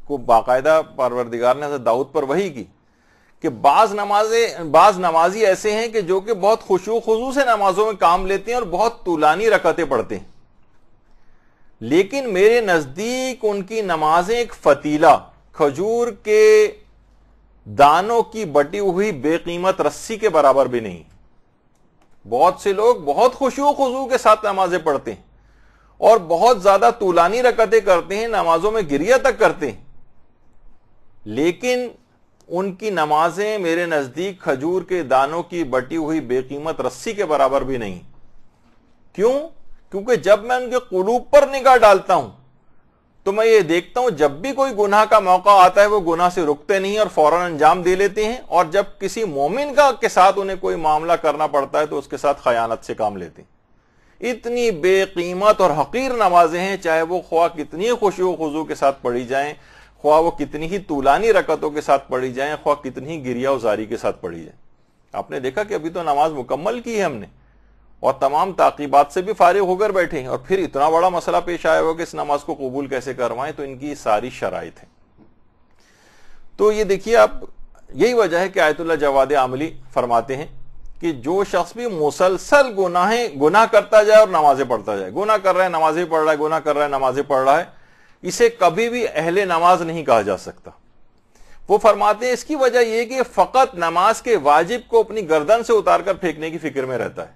حضرت داؤد پر وحی کی کہ بعض نمازی ایسے ہیں کہ جو کہ بہت خشوع خضوع سے نمازوں میں کام لیتے ہیں اور بہت طولانی رکعتیں پڑھتے ہیں, لیکن میرے نزدیک ان کی نمازیں ایک فتیلہ, کھجور کے دانوں کی بٹی ہوئی بے قیمت رسی کے برابر بھی نہیں. بہت سے لوگ بہت خشوع خضوع کے ساتھ نمازیں پڑھتے ہیں اور بہت زیادہ طولانی رکعتیں کرتے ہیں, نمازوں میں گریہ تک کرتے ہیں, لیکن ان کی نمازیں میرے نزدیک کھجور کے دانوں کی بٹی ہوئی بے قیمت رسی کے برابر بھی نہیں. کیوں؟ کیونکہ جب میں ان کے قلوب پر نگاہ ڈالتا ہوں تو میں یہ دیکھتا ہوں جب بھی کوئی گناہ کا موقع آتا ہے وہ گناہ سے رکتے نہیں اور فوراً انجام دے لیتے ہیں, اور جب کسی مومن کے ساتھ انہیں کوئی معاملہ کرنا پڑتا ہے تو اس کے ساتھ خیانت سے کام لیتے ہیں. اتنی بے قیمت اور حقیر نمازیں ہیں، چاہے وہ خواہ کتنی خشوع و خضوع کے ساتھ پڑھی جائیں، خواہ وہ کتنی ہی طولانی رکعتوں کے ساتھ پڑھی جائیں، خواہ کتنی ہی گریہ و زاری کے ساتھ پڑھی جائیں۔ آپ نے دیکھا کہ ابھی تو نماز مکمل کی ہے ہم نے اور تمام تعقیبات سے بھی فارغ ہو کر بیٹھے ہیں، اور پھر اتنا بڑا مسئلہ پیش آیا ہوا کہ اس نماز کو قبول کیسے کروائیں؟ تو ان کی ساری شرائط ہیں۔ تو یہ دیکھیے آپ، یہی وجہ ہے کہ آیت اللہ جواد عاملی فرماتے ہیں کہ جو شخص بھی مسلسل گناہ کرتا جائے اور نمازیں پڑھتا جائے، گناہ کر رہا ہے نمازیں پڑھ رہا ہے، گناہ کر رہا ہے نمازیں پڑھ رہا ہے، اسے کبھی بھی اہل نماز نہیں کہا جا سکتا۔ وہ فرماتے ہیں اس کی وجہ یہ کہ فقط نماز کے واجب کو اپنی گردن سے اتار کر پھینکنے کی فکر میں رہتا ہے،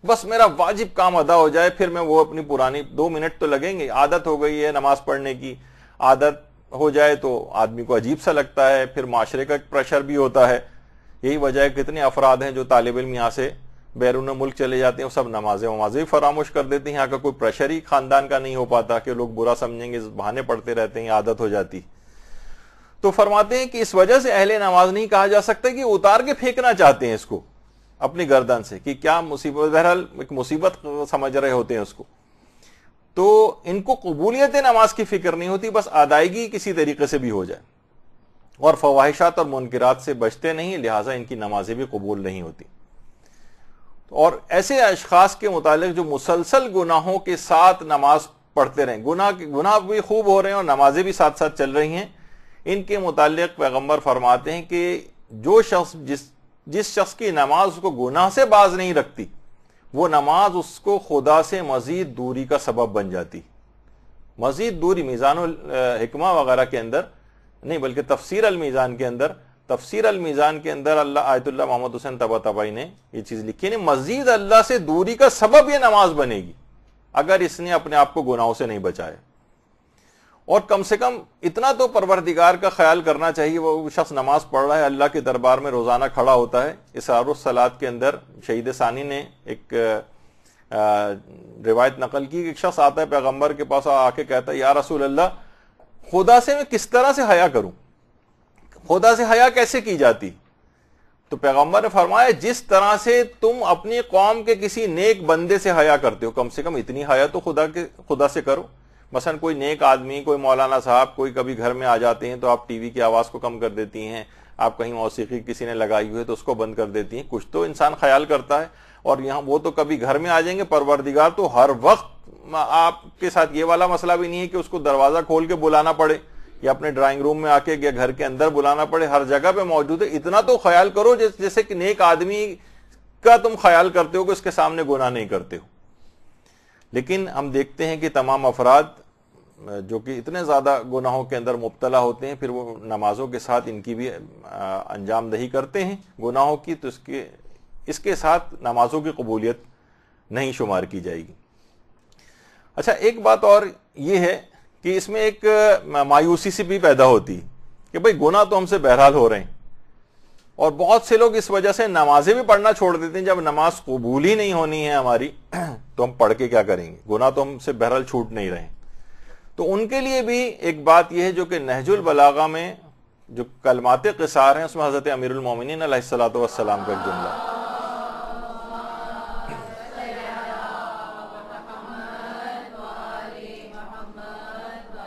بس میرا واجب کام ادا ہو جائے، پھر میں وہ اپنی پرانی 2 منٹ تو لگیں گے، عادت ہو گئی ہے نماز پڑھنے کی، عادت ہو جائے تو آدمی کو عجیب سا لگتا ہے، پھر معاشرے کا ایک پریشر بھی ہوتا ہے۔ یہی وجہ ہے کتنے افراد ہیں جو طالب علم یہاں سے بیرون ملک چلے جاتے ہیں، وہ سب نمازیں فراموش کر دیتے ہیں، یہاں کا کوئی پریشر ہی خاندان کا نہیں ہو پاتا کہ لوگ برا سمجھیں گے، بہانے پڑتے رہتے ہیں، عادت ہو جاتی۔ تو فرماتے ہیں کہ اس وجہ سے اہل نماز نہیں کہا جا سکتا کہ اتار کے پھینکنا چاہتے ہیں اس کو اپنی گردن سے، کہ کیا مصیبت، بہرحال ایک مصیبت سمجھ رہے ہوتے ہیں اس کو۔ تو ان کو قبولیت نماز کی فکر نہیں ہوتی، بس ادائیگی کسی طریقے سے بھی ہو جائے، اور فواحشات اور منکرات سے بچتے نہیں، لہٰذا ان کی نمازیں بھی قبول نہیں ہوتی۔ اور ایسے اشخاص کے متعلق جو مسلسل گناہوں کے ساتھ نماز پڑھتے رہیں، گناہ بھی خوب ہو رہے ہیں اور نمازیں بھی ساتھ ساتھ چل رہی ہیں، ان کے متعلق پیغمبر فرماتے ہیں کہ جو شخص جس شخص کی نماز اس کو گناہ سے باز نہیں رکھتی، وہ نماز اس کو خدا سے مزید دوری کا سبب بن جاتی۔ مزید دوری میزان الحکمہ وغیرہ کے اندر نہیں، بلکہ تفسیر المیزان کے اندر اللہ آیت اللہ محمد حسین طباطبائی نے یہ چیز لکھی ہے، مزید اللہ سے دوری کا سبب یہ نماز بنے گی اگر اس نے اپنے آپ کو گناہوں سے نہیں بچایا۔ اور کم سے کم اتنا تو پروردگار کا خیال کرنا چاہیے، وہ شخص نماز پڑھ رہا ہے، اللہ کے دربار میں روزانہ کھڑا ہوتا ہے۔ اسرار الصلاۃ کے اندر شہید ثانی نے ایک روایت نقل کی کہ ایک شخص آتا ہے پیغمبر کے پاس، آ کے کہتا ہے یا رسول اللہ، خدا سے میں کس طرح سے حیا کروں؟ خدا سے حیا کیسے کی جاتی؟ تو پیغمبر نے فرمایا جس طرح سے تم اپنی قوم کے کسی نیک بندے سے حیا کرتے ہو، کم سے کم اتنی حیا تو خدا سے کرو۔ مثلا کوئی نیک آدمی، کوئی مولانا صاحب کوئی کبھی گھر میں آ جاتے ہیں تو آپ ٹی وی کی آواز کو کم کر دیتی ہیں، آپ کہیں موسیقی کسی نے لگائی ہوئی ہے تو اس کو بند کر دیتی ہیں، کچھ تو انسان خیال کرتا ہے۔ اور یہاں وہ تو کبھی گھر میں آ جائیں گے، پروردگار تو ہر وقت آپ کے ساتھ یہ والا مسئلہ بھی نہیں ہے کہ اس کو دروازہ کھول کے بلانا پڑے یا اپنے ڈرائنگ روم میں آ کے یا گھر کے اندر بلانا پڑے، ہر جگہ پہ موجود ہے۔ اتنا تو خیال کرو جیسے کہ نیک آدمی کا تم خیال کرتے ہو کہ اس کے سامنے گناہ نہیں کرتے ہو۔ لیکن ہم دیکھتے ہیں کہ تمام افراد جو کہ اتنے زیادہ گناہوں کے اندر مبتلا ہوتے ہیں، پھر وہ نمازوں کے ساتھ ان کی بھی انجام دہی کرتے ہیں گناہوں کی، تو اس کے ساتھ نمازوں کی قبولیت نہیں شمار کی جائے گی۔ اچھا، ایک بات اور یہ ہے کہ اس میں ایک مایوسی سی بھی پیدا ہوتی کہ بھئی گناہ تو ہم سے بہرحال ہو رہے ہیں، اور بہت سے لوگ اس وجہ سے نمازیں بھی پڑھنا چھوڑ دیتے ہیں۔ جب نماز قبول ہی نہیں ہونی ہے ہماری تو ہم پڑھ کے کیا کریں گے؟ گناہ تو ہم سے بہرحال چھوٹ نہیں رہے۔ تو ان کے لیے بھی ایک بات یہ ہے جو کہ نہج البلاغہ میں جو کلمات قصار ہیں اس میں حضرت امیر المومنین علیہ الصلوۃ والسلام کا ایک جملہ ہے،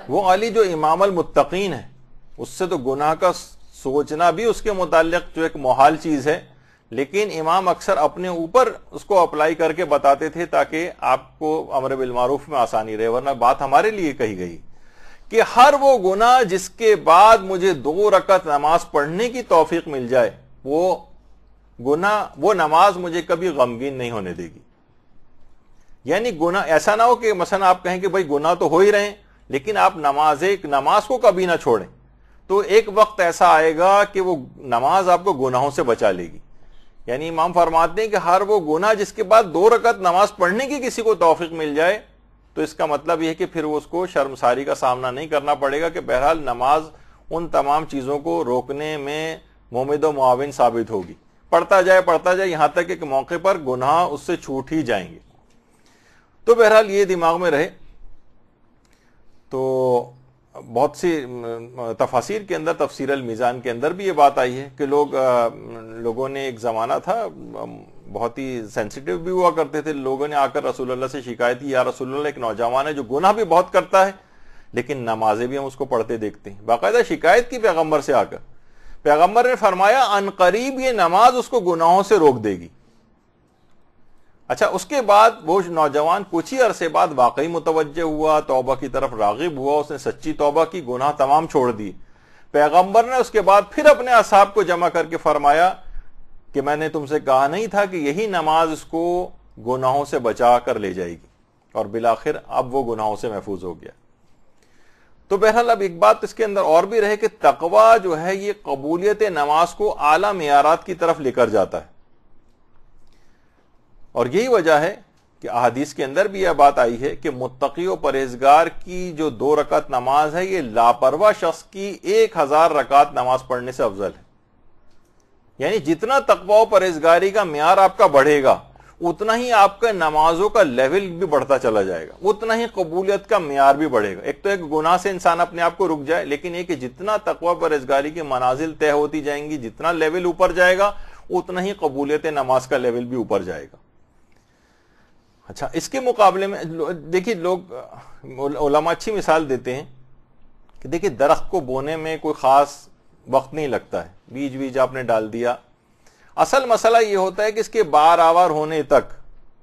وہ علی جو امام المتقین ہے، اس سے تو گناہ کا سوچنا بھی اس کے متعلق جو ایک محال چیز ہے، لیکن امام اکثر اپنے اوپر اس کو اپلائی کر کے بتاتے تھے تاکہ آپ کو امر بالمعروف میں آسانی رہے، ورنہ بات ہمارے لیے کہی گئی کہ ہر وہ گناہ جس کے بعد مجھے 2 رکعت نماز پڑھنے کی توفیق مل جائے، وہ نماز مجھے کبھی غمگین نہیں ہونے دے گی۔ یعنی گناہ ایسا نہ ہو کہ مثلا آپ کہیں کہ بھائی گناہ تو ہو ہی رہے ہیں لیکن آپ نماز کو کبھی نہ چھوڑیں، تو ایک وقت ایسا آئے گا کہ وہ نماز آپ کو گناہوں سے بچا لے گی۔ یعنی امام فرماتے ہیں کہ ہر وہ گناہ جس کے بعد 2 رکعت نماز پڑھنے کی کسی کو توفیق مل جائے، تو اس کا مطلب یہ ہے کہ پھر وہ اس کو شرمساری کا سامنا نہیں کرنا پڑے گا، کہ بہرحال نماز ان تمام چیزوں کو روکنے میں ممد و معاون ثابت ہوگی۔ پڑھتا جائے یہاں تک کہ موقع پر گناہ اس سے چھوٹ ہی جائیں گے۔ تو بہرحال یہ دماغ میں رہے۔ تو بہت سی تفاسیر کے اندر، تفسیر المیزان کے اندر بھی یہ بات آئی ہے کہ لوگوں نے ایک زمانہ تھا، بہت ہی سینسیٹیو بھی ہوا کرتے تھے. لوگوں نے آ کر رسول اللہ سے شکایت کی, یا رسول اللہ ایک نوجوان ہے جو گناہ بھی بہت کرتا ہے لیکن نمازیں بھی ہم اس کو پڑھتے دیکھتے ہیں. باقاعدہ شکایت کی پیغمبر سے آ کر. پیغمبر نے فرمایا ان قریب یہ نماز اس کو گناہوں سے روک دے گی. اچھا, اس کے بعد وہ نوجوان کچھ ہی عرصے بعد واقعی متوجہ ہوا, توبہ کی طرف راغب ہوا, اس نے سچی توبہ کی, گناہ تمام چھوڑ دی. پیغمبر نے اس کے بعد پھر اپنے اصحاب کو جمع کر کے فرمایا کہ میں نے تم سے کہا نہیں تھا کہ یہی نماز اس کو گناہوں سے بچا کر لے جائے گی, اور بالآخر اب وہ گناہوں سے محفوظ ہو گیا. تو بہرحال اب ایک بات اس کے اندر اور بھی رہے کہ تقوی جو ہے یہ قبولیت نماز کو اعلیٰ معیارات کی طرف لے کر جاتا ہے, اور یہی وجہ ہے کہ احادیث کے اندر بھی یہ بات آئی ہے کہ متقی و پرہیزگار کی جو 2 رکعت نماز ہے یہ لاپرواہ شخص کی 1000 رکعت نماز پڑھنے سے افضل ہے. یعنی جتنا تقوی و پرہیزگاری کا معیار آپ کا بڑھے گا اتنا ہی آپ کا نمازوں کا لیول بھی بڑھتا چلا جائے گا, اتنا ہی قبولیت کا معیار بھی بڑھے گا. ایک تو ایک گناہ سے انسان اپنے آپ کو رک جائے, لیکن یہ کہ جتنا تقوی پرہیزگاری کی منازل طے ہوتی جائیں گی, جتنا لیول اوپر جائے گا اتنا ہی قبولیت نماز کا لیول بھی اوپر جائے گا. اچھا, اس کے مقابلے میں دیکھیے لوگ علماء اچھی مثال دیتے ہیں کہ دیکھیے درخت کو بونے میں کوئی خاص وقت نہیں لگتا ہے, بیج آپ نے ڈال دیا. اصل مسئلہ یہ ہوتا ہے کہ اس کے بار آور ہونے تک,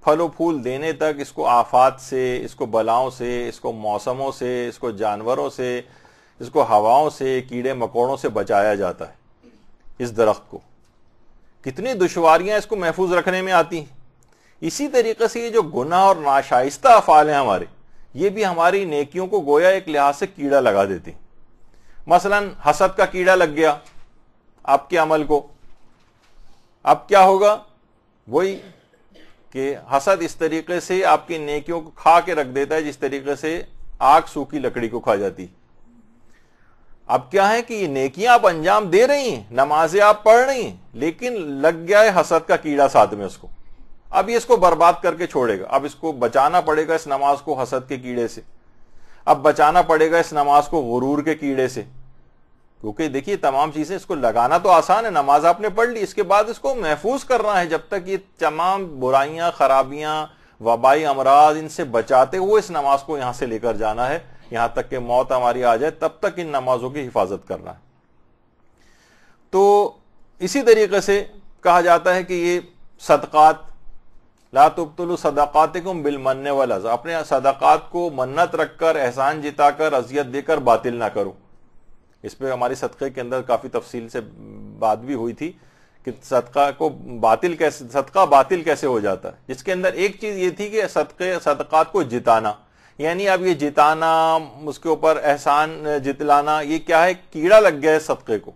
پھل و پھول دینے تک اس کو آفات سے, اس کو بلاؤں سے, اس کو موسموں سے, اس کو جانوروں سے, اس کو ہواؤں سے, کیڑے مکوڑوں سے بچایا جاتا ہے. اس درخت کو کتنی دشواریاں اس کو محفوظ رکھنے میں آتی ہیں. اسی طریقے سے یہ جو گناہ اور ناشائستہ افعال ہیں ہمارے, یہ بھی ہماری نیکیوں کو گویا ایک لحاظ سے کیڑا لگا دیتے ہیں. مثلا حسد کا کیڑا لگ گیا آپ کے عمل کو, اب کیا ہوگا؟ وہی کہ حسد اس طریقے سے آپ کی نیکیوں کو کھا کے رکھ دیتا ہے جس طریقے سے آگ سوکھی لکڑی کو کھا جاتی. اب کیا ہے کہ یہ نیکیاں آپ انجام دے رہی ہیں, نمازیں آپ پڑھ رہی ہیں, لیکن لگ گیا ہے حسد کا کیڑا ساتھ میں اس کو. اب یہ اس کو برباد کر کے چھوڑے گا. اب اس کو بچانا پڑے گا اس نماز کو حسد کے کیڑے سے, اب بچانا پڑے گا اس نماز کو غرور کے کیڑے سے. کیونکہ دیکھیے تمام چیزیں, اس کو لگانا تو آسان ہے, نماز آپ نے پڑھ لی, اس کے بعد اس کو محفوظ کرنا ہے جب تک یہ تمام برائیاں, خرابیاں, وبائی امراض, ان سے بچاتے ہوئے اس نماز کو یہاں سے لے کر جانا ہے, یہاں تک کہ موت ہماری آ جائے تب تک ان نمازوں کی حفاظت کرنا ہے. تو اسی طریقے سے کہا جاتا ہے کہ یہ صدقات, لا تبطلوا صدقاتکم بالمن والاذى, اپنے صدقات کو منت رکھ کر, احسان جتا کر, اذیت دے کر باطل نہ کرو. اس پہ ہماری صدقے کے اندر کافی تفصیل سے بات بھی ہوئی تھی کہ صدقہ باطل کیسے ہو جاتا ہے, جس کے اندر ایک چیز یہ تھی کہ صدقات کو جتانا, یعنی اب یہ جتانا, اس کے اوپر احسان جتلانا, یہ کیا ہے, کیڑا لگ گیا ہے صدقے کو,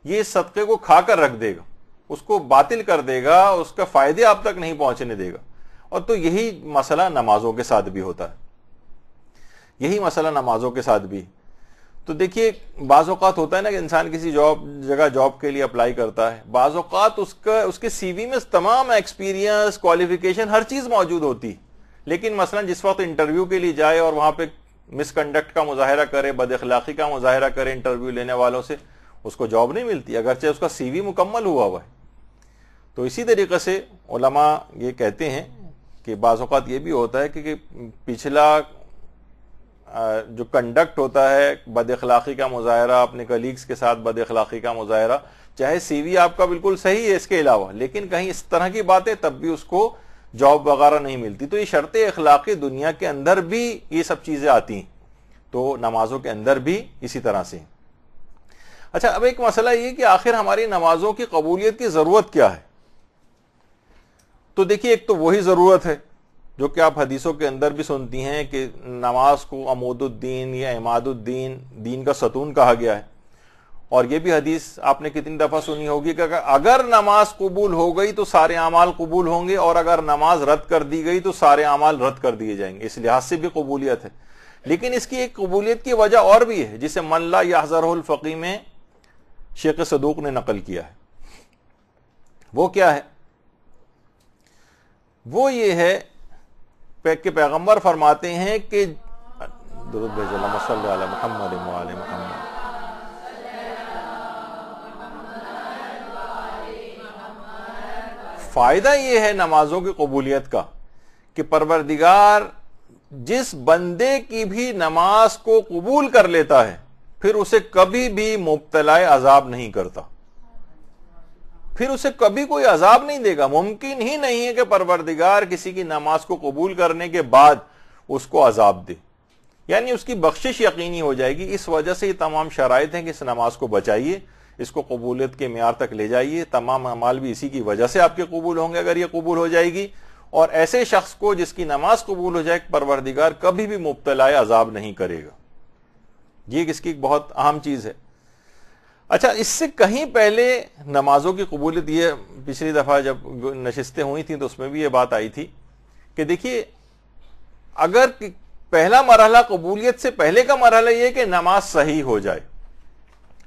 یہ صدقے کو کھا کر رکھ دے گا, اس کو باطل کر دے گا, اس کا فائدے آپ تک نہیں پہنچنے دے گا. اور تو یہی مسئلہ نمازوں کے ساتھ بھی ہوتا ہے, یہی مسئلہ نمازوں کے ساتھ بھی. تو دیکھیے بعض اوقات ہوتا ہے نا کہ انسان کسی جاب کے لیے اپلائی کرتا ہے, بعض اوقات اس کے سی وی میں تمام ایکسپیرینس, کوالیفیکیشن, ہر چیز موجود ہوتی, لیکن مثلا جس وقت انٹرویو کے لیے جائے اور وہاں پہ مس کنڈکٹ کا مظاہرہ کرے, بد اخلاقی کا مظاہرہ کرے انٹرویو لینے والوں سے, اس کو جاب نہیں ملتی اگرچہ اس کا سی وی مکمل ہوا ہے. تو اسی طریقے سے علماء یہ کہتے ہیں کہ بعض اوقات یہ بھی ہوتا ہے کہ پچھلا جو کنڈکٹ ہوتا ہے, بد اخلاقی کا مظاہرہ, اپنے کلیگز کے ساتھ بد اخلاقی کا مظاہرہ, چاہے سی وی آپ کا بالکل صحیح ہے اس کے علاوہ, لیکن کہیں اس طرح کی باتیں, تب بھی اس کو جاب وغیرہ نہیں ملتی. تو یہ شرط اخلاقی دنیا کے اندر بھی یہ سب چیزیں آتی ہیں, تو نمازوں کے اندر بھی اسی طرح سے. اچھا, اب ایک مسئلہ یہ کہ آخر ہماری نمازوں کی قبولیت کی ضرورت کیا ہے. تو دیکھیے ایک تو وہی ضرورت ہے جو کہ آپ حدیثوں کے اندر بھی سنتی ہیں کہ نماز کو عمود الدین یا عماد الدین, دین کا ستون کہا گیا ہے. اور یہ بھی حدیث آپ نے کتنی دفعہ سنی ہوگی کہ اگر نماز قبول ہو گئی تو سارے اعمال قبول ہوں گے, اور اگر نماز رد کر دی گئی تو سارے اعمال رد کر دیے جائیں گے. اس لحاظ سے بھی قبولیت ہے, لیکن اس کی ایک قبولیت کی وجہ اور بھی ہے جسے من لا یحذرہ الفقیہ میں شیخ صدوق نے نقل کیا ہے. وہ کیا ہے؟ وہ یہ ہے کہ پیغمبر فرماتے ہیں کہ درود بھیجو اللہم صلی علی محمد و آل محمد, فائدہ یہ ہے نمازوں کی قبولیت کا کہ پروردگار جس بندے کی بھی نماز کو قبول کر لیتا ہے پھر اسے کبھی بھی مبتلا عذاب نہیں کرتا، پھر اسے کبھی کوئی عذاب نہیں دے گا۔ ممکن ہی نہیں ہے کہ پروردگار کسی کی نماز کو قبول کرنے کے بعد اس کو عذاب دے، یعنی اس کی بخشش یقینی ہو جائے گی۔ اس وجہ سے یہ تمام شرائط ہیں کہ اس نماز کو بچائیے، اس کو قبولیت کے معیار تک لے جائیے، تمام اعمال بھی اسی کی وجہ سے آپ کے قبول ہوں گے اگر یہ قبول ہو جائے گی۔ اور ایسے شخص کو جس کی نماز قبول ہو جائے پروردگار کبھی بھی مبتلا عذاب نہیں کرے گا۔ یہ اس کی ایک بہت اہم چیز ہے۔ اچھا، اس سے کہیں پہلے نمازوں کی قبولیت، یہ پچھلی دفعہ جب نشستیں ہوئی تھیں تو اس میں بھی یہ بات آئی تھی کہ دیکھیے، اگر پہلا مرحلہ قبولیت سے پہلے کا مرحلہ یہ کہ نماز صحیح ہو جائے،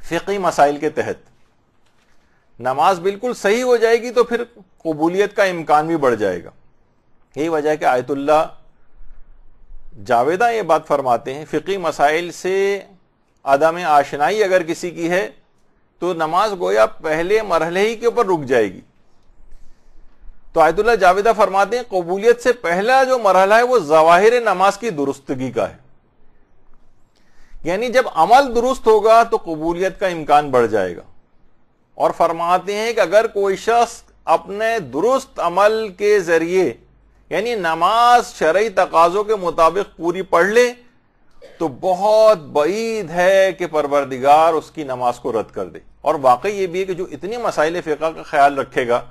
فقہی مسائل کے تحت نماز بالکل صحیح ہو جائے گی تو پھر قبولیت کا امکان بھی بڑھ جائے گا۔ یہی وجہ ہے کہ آیت اللہ جاویدہ یہ بات فرماتے ہیں، فقہی مسائل سے عدم آشنائی اگر کسی کی ہے تو نماز گویا پہلے مرحلے ہی کے اوپر رک جائے گی۔ تو آیت اللہ جاویدہ فرماتے ہیں قبولیت سے پہلا جو مرحلہ ہے وہ ظواہر نماز کی درستگی کا ہے، یعنی جب عمل درست ہوگا تو قبولیت کا امکان بڑھ جائے گا۔ اور فرماتے ہیں کہ اگر کوئی شخص اپنے درست عمل کے ذریعے یعنی نماز شرعی تقاضوں کے مطابق پوری پڑھ لے تو بہت بعید ہے کہ پروردگار اس کی نماز کو رد کر دے۔ اور واقعی یہ بھی ہے کہ جو اتنی مسائل فقہ کا خیال رکھے گا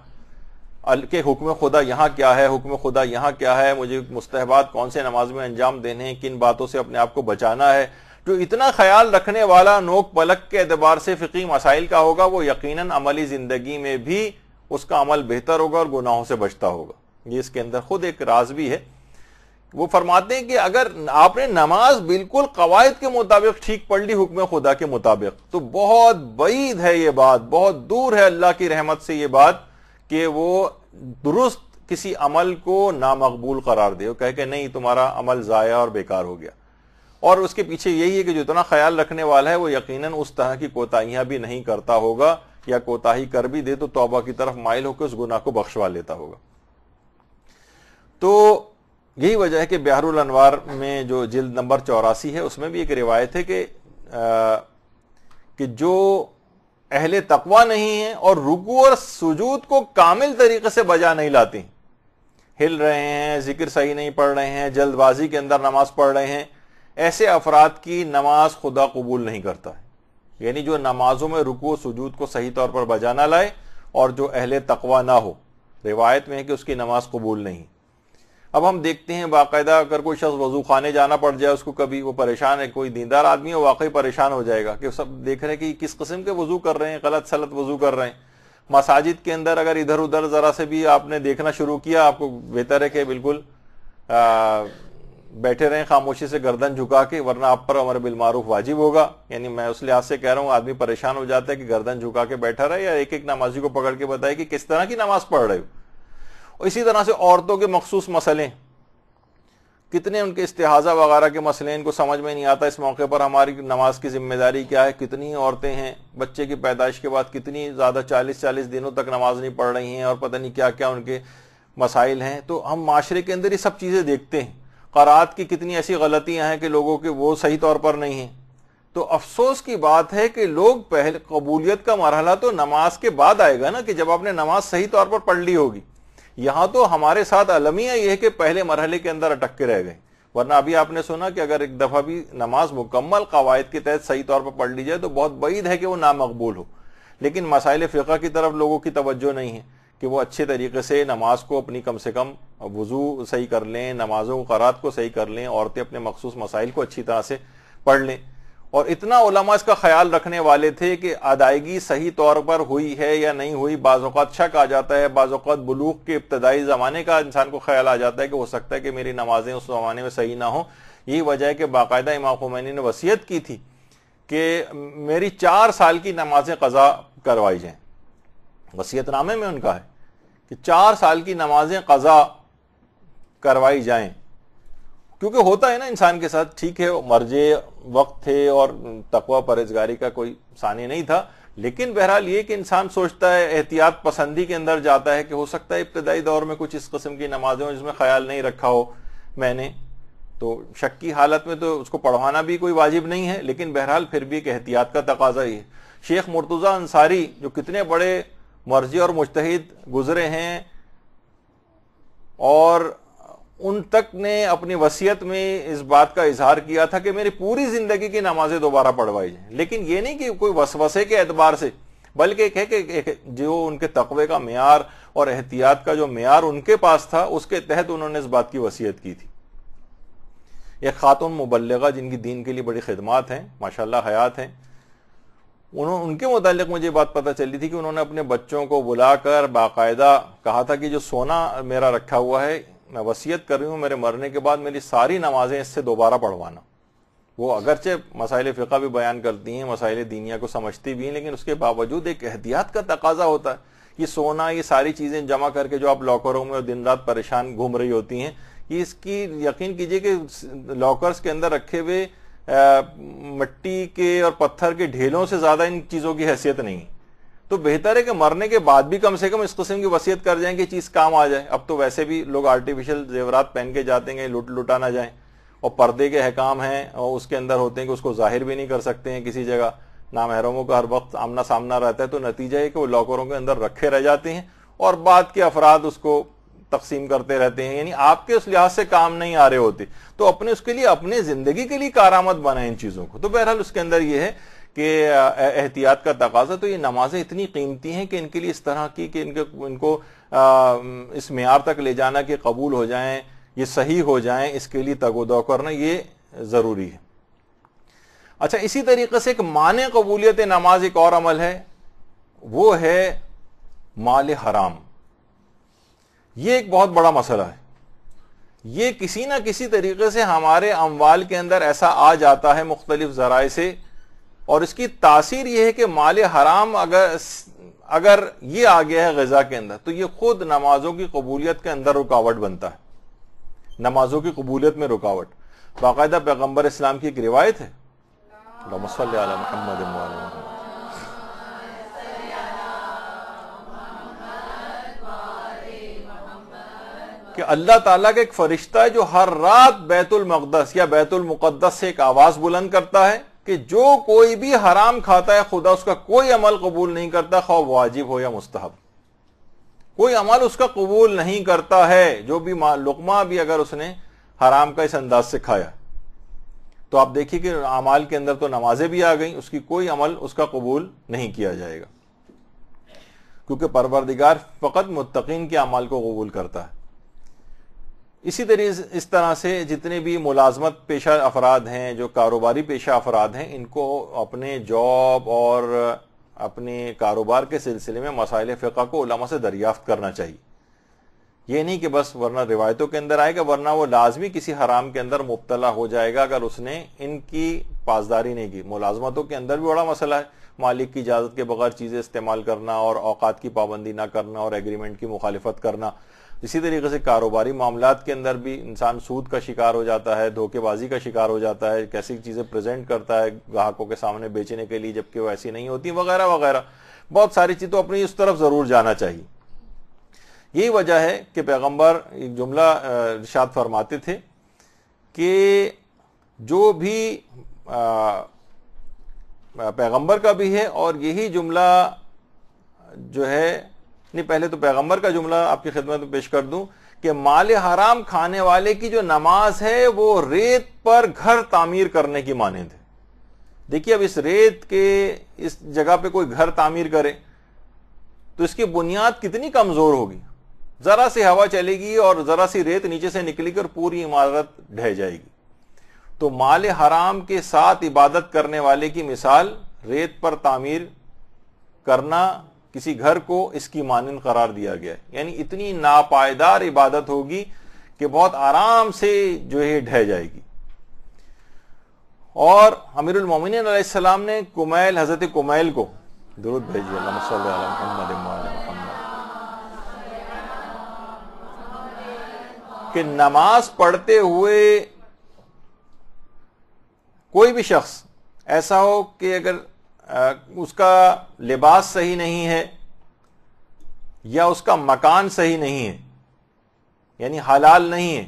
کہ حکم خدا یہاں کیا ہے، حکم خدا یہاں کیا ہے، مجھے مستحبات کون سے نماز میں انجام دینے ہیں، کن باتوں سے اپنے آپ کو بچانا ہے، جو اتنا خیال رکھنے والا نوک پلک کے اعتبار سے فقہی مسائل کا ہوگا وہ یقیناً عملی زندگی میں بھی اس کا عمل بہتر ہوگا اور گناہوں سے بچتا ہوگا۔ یہ اس کے اندر خود ایک راز بھی ہے۔ وہ فرماتے ہیں کہ اگر آپ نے نماز بالکل قواعد کے مطابق ٹھیک پڑھ لی حکم خدا کے مطابق تو بہت بعید ہے یہ بات، بہت دور ہے اللہ کی رحمت سے یہ بات کہ وہ درست کسی عمل کو نامقبول قرار دے، وہ کہے کہ نہیں تمہارا عمل ضائع اور بیکار ہو گیا۔ اور اس کے پیچھے یہی ہے کہ جو اتنا خیال رکھنے والا ہے وہ یقیناً اس طرح کی کوتاہیاں بھی نہیں کرتا ہوگا، یا کوتاہی کر بھی دے تو توبہ کی طرف مائل ہو کے اس گناہ کو بخشوا لیتا ہوگا۔ تو یہی وجہ ہے کہ بحر الانوار میں جو جلد نمبر 84 ہے اس میں بھی ایک روایت ہے کہ جو اہل تقوی نہیں ہیں اور رکوع اور سجود کو کامل طریقے سے بجا نہیں لاتے ہیں، ہل رہے ہیں، ذکر صحیح نہیں پڑھ رہے ہیں، جلد بازی کے اندر نماز پڑھ رہے ہیں، ایسے افراد کی نماز خدا قبول نہیں کرتا ہے۔ یعنی جو نمازوں میں رکوع و سجود کو صحیح طور پر بجا نہ لائے اور جو اہل تقوی نہ ہو، روایت میں ہے کہ اس کی نماز قبول نہیں۔ اب ہم دیکھتے ہیں باقاعدہ اگر کوئی شخص وضو خانے جانا پڑ جائے اس کو، کبھی وہ پریشان ہے، کوئی دیندار آدمی ہے واقعی پریشان ہو جائے گا کہ سب دیکھ رہے ہیں کہ کس قسم کے وضو کر رہے ہیں، غلط سلط وضو کر رہے ہیں۔ مساجد کے اندر اگر ادھر ادھر ذرا سے بھی آپ نے دیکھنا شروع کیا، آپ کو بہتر ہے کہ بالکل بیٹھے رہیں خاموشی سے گردن جھکا کے، ورنہ آپ پر امر بالمعروف واجب ہوگا۔ یعنی میں اس لحاظ سے کہہ رہا ہوں آدمی پریشان ہو جاتا ہے کہ گردن جھکا کے بیٹھا رہے، یا ایک ایک نمازی کو پکڑ کے بتائے کہ کس طرح کی نماز پڑھ رہے ہو۔ اسی طرح سے عورتوں کے مخصوص مسئلے، کتنے ان کے استحاضہ وغیرہ کے مسئلے ان کو سمجھ میں نہیں آتا۔ اس موقع پر ہماری نماز کی ذمہ داری کیا ہے؟ کتنی عورتیں ہیں بچے کی پیدائش کے بعد کتنی زیادہ 40 دنوں تک نماز نہیں پڑھ رہی ہیں، اور پتہ نہیں کیا کیا ان کے مسائل ہیں۔ تو ہم معاشرے کے اندر یہ سب چیزیں دیکھتے ہیں، قرات کی کتنی ایسی غلطیاں ہیں کہ لوگوں کے وہ صحیح طور پر نہیں ہیں۔ تو افسوس کی بات ہے کہ لوگ پہلے قبولیت کا مرحلہ تو نماز کے بعد آئے گا نا، کہ جب آپ نے نماز صحیح طور پر پڑھ لی ہوگی۔ یہاں تو ہمارے ساتھ المیہ یہ ہے کہ پہلے مرحلے کے اندر اٹک کے رہ گئے، ورنہ ابھی آپ نے سنا کہ اگر ایک دفعہ بھی نماز مکمل قواعد کے تحت صحیح طور پر پڑھ لی جائے تو بہت بعید ہے کہ وہ نامقبول ہو۔ لیکن مسائل فقہ کی طرف لوگوں کی توجہ نہیں ہے کہ وہ اچھے طریقے سے نماز کو اپنی کم سے کم وضو صحیح کر لیں، نمازوں قرات کو صحیح کر لیں، عورتیں اپنے مخصوص مسائل کو اچھی طرح سے پڑھ لیں۔ اور اتنا علماء اس کا خیال رکھنے والے تھے کہ ادائیگی صحیح طور پر ہوئی ہے یا نہیں ہوئی، بعض اوقات شک آ جاتا ہے، بعض اوقات بلوغ کے ابتدائی زمانے کا انسان کو خیال آ جاتا ہے کہ ہو سکتا ہے کہ میری نمازیں اس زمانے میں صحیح نہ ہوں۔ یہی وجہ ہے کہ باقاعدہ امام خمینی نے وصیت کی تھی کہ میری 4 سال کی نمازیں قضا کروائی جائیں۔ وصیت نامے میں ان کا ہے کہ 4 سال کی نمازیں قضا کروائی جائیں، کیونکہ ہوتا ہے نا انسان کے ساتھ، ٹھیک ہے مرجع وقت تھے اور تقوی پرہیزگاری کا کوئی ثانی نہیں تھا، لیکن بہرحال یہ کہ انسان سوچتا ہے، احتیاط پسندی کے اندر جاتا ہے کہ ہو سکتا ہے ابتدائی دور میں کچھ اس قسم کی نمازیں ہوں جس میں خیال نہیں رکھا ہو میں نے، تو شک کی حالت میں تو اس کو پڑھوانا بھی کوئی واجب نہیں ہے، لیکن بہرحال پھر بھی ایک احتیاط کا تقاضا ہی ہے۔ شیخ مرتضی انصاری جو کتنے بڑے مرجع اور مجتہد گزرے ہیں، اور ان تک نے اپنی وصیت میں اس بات کا اظہار کیا تھا کہ میری پوری زندگی کی نمازیں دوبارہ پڑھوائی جائیں، لیکن یہ نہیں کہ کوئی وسوسے کے اعتبار سے، بلکہ ایک ہے کہ جو ان کے تقوی کا معیار اور احتیاط کا جو معیار ان کے پاس تھا اس کے تحت انہوں نے اس بات کی وصیت کی تھی۔ ایک خاتون مبلغہ جن کی دین کے لیے بڑی خدمات ہیں، ماشاءاللہ حیات ہیں، ان کے متعلق مجھے بات پتہ چلی تھی کہ انہوں نے اپنے بچوں کو بلا کر باقاعدہ کہا تھا کہ جو سونا میرا رکھا ہوا ہے میں وصیت کر رہی ہوں میرے مرنے کے بعد میری ساری نمازیں اس سے دوبارہ پڑھوانا۔ وہ اگرچہ مسائل فقہ بھی بیان کرتی ہیں، مسائل دینیہ کو سمجھتی بھی ہیں، لیکن اس کے باوجود ایک احتیاط کا تقاضا ہوتا ہے۔ یہ سونا، یہ ساری چیزیں جمع کر کے جو آپ لاکروں میں دن رات پریشان گھوم رہی ہوتی ہیں، یہ اس کی یقین کیجئے کہ لاکرز کے اندر رکھے ہوئے مٹی کے اور پتھر کے ڈھیلوں سے زیادہ ان چیزوں کی حیثیت نہیں، تو بہتر ہے کہ مرنے کے بعد بھی کم سے کم اس قسم کی وصیت کر جائیں کہ چیز کام آ جائے۔ اب تو ویسے بھی لوگ آرٹیفیشل زیورات پہن کے جاتے ہیں، لٹا نہ جائیں، اور پردے کے احکام ہیں اور اس کے اندر ہوتے ہیں کہ اس کو ظاہر بھی نہیں کر سکتے ہیں کسی جگہ، نامحرموں کا ہر وقت آمنا سامنا رہتا ہے، تو نتیجہ ہے کہ وہ لاکروں کے اندر رکھے رہ جاتے ہیں اور بعد کے افراد اس کو تقسیم کرتے رہتے ہیں، یعنی آپ کے اس لحاظ سے کام نہیں آ رہے ہوتے، تو اپنے اس کے لیے اپنے زندگی کے لیے کارآمد بنائیں ان چیزوں کو۔ تو بہرحال اس کے اندر یہ ہے کہ احتیاط کا تقاضا، تو یہ نمازیں اتنی قیمتی ہیں کہ ان کے لیے اس طرح کی کہ ان کو اس معیار تک لے جانا کہ قبول ہو جائیں، یہ صحیح ہو جائیں، اس کے لیے تگ و دو کرنا یہ ضروری ہے۔ اچھا، اسی طریقے سے ایک مانع قبولیت نماز ایک اور عمل ہے، وہ ہے مال حرام۔ یہ ایک بہت بڑا مسئلہ ہے، یہ کسی نہ کسی طریقے سے ہمارے اموال کے اندر ایسا آ جاتا ہے مختلف ذرائع سے، اور اس کی تاثیر یہ ہے کہ مال حرام اگر یہ آ گیا ہے غذا کے اندر تو یہ خود نمازوں کی قبولیت کے اندر رکاوٹ بنتا ہے، نمازوں کی قبولیت میں رکاوٹ۔ باقاعدہ پیغمبر اسلام کی ایک روایت ہے، اللہم صلی علی محمد و علی محمد، کہ اللہ تعالیٰ کا ایک فرشتہ ہے جو ہر رات بیت المقدس یا بیت المقدس سے ایک آواز بلند کرتا ہے کہ جو کوئی بھی حرام کھاتا ہے خدا اس کا کوئی عمل قبول نہیں کرتا، خواہ واجب ہو یا مستحب، کوئی عمل اس کا قبول نہیں کرتا ہے، جو بھی لقمہ بھی اگر اس نے حرام کا اس انداز سے کھایا۔ تو آپ دیکھیے کہ اعمال کے اندر تو نمازیں بھی آ گئیں، اس کی کوئی عمل اس کا قبول نہیں کیا جائے گا، کیونکہ پروردگار فقط متقین کے اعمال کو قبول کرتا ہے۔ اس طرح سے جتنے بھی ملازمت پیشہ افراد ہیں، جو کاروباری پیشہ افراد ہیں، ان کو اپنے جاب اور اپنے کاروبار کے سلسلے میں مسائل فقہ کو علماء سے دریافت کرنا چاہیے۔ یہ نہیں کہ بس ورنہ روایتوں کے اندر آئے گا، ورنہ وہ لازمی کسی حرام کے اندر مبتلا ہو جائے گا اگر اس نے ان کی پاسداری نہیں کی۔ ملازمتوں کے اندر بھی بڑا مسئلہ ہے، مالک کی اجازت کے بغیر چیزیں استعمال کرنا اور اوقات کی پابندی نہ کرنا اور ایگریمنٹ کی مخالفت کرنا۔ اسی طریقے سے کاروباری معاملات کے اندر بھی انسان سود کا شکار ہو جاتا ہے، دھوکے بازی کا شکار ہو جاتا ہے، کیسی چیزیں پریزنٹ کرتا ہے گاہکوں کے سامنے بیچنے کے لیے جبکہ وہ ایسی نہیں ہوتی، وغیرہ وغیرہ، بہت ساری چیز۔ تو اپنی اس طرف ضرور جانا چاہیے۔ یہی وجہ ہے کہ پیغمبر ایک جملہ ارشاد فرماتے تھے کہ جو بھی پیغمبر کا بھی ہے، اور یہی جملہ جو ہے، نہیں پہلے تو پیغمبر کا جملہ آپ کی خدمت میں پیش کر دوں کہ مال حرام کھانے والے کی جو نماز ہے وہ ریت پر گھر تعمیر کرنے کی مانند ہے۔ دیکھیے اب اس ریت کے اس جگہ پہ کوئی گھر تعمیر کرے تو اس کی بنیاد کتنی کمزور ہوگی، ذرا سی ہوا چلے گی اور ذرا سی ریت نیچے سے نکلی کر پوری عمارت ڈھہ جائے گی۔ تو مال حرام کے ساتھ عبادت کرنے والے کی مثال ریت پر تعمیر کرنا کسی گھر کو اس کی مانند قرار دیا گیا ہے، یعنی اتنی ناپائیدار عبادت ہوگی کہ بہت آرام سے جو ہے ڈھہ جائے گی۔ اور امیر المومنین علیہ السلام نے حضرت کمیل کو درود بھیجیے، اللہم صلی علی محمد و علی محمد، کہ نماز پڑھتے ہوئے کوئی بھی شخص ایسا ہو کہ اگر اس کا لباس صحیح نہیں ہے یا اس کا مکان صحیح نہیں ہے، یعنی حلال نہیں ہے،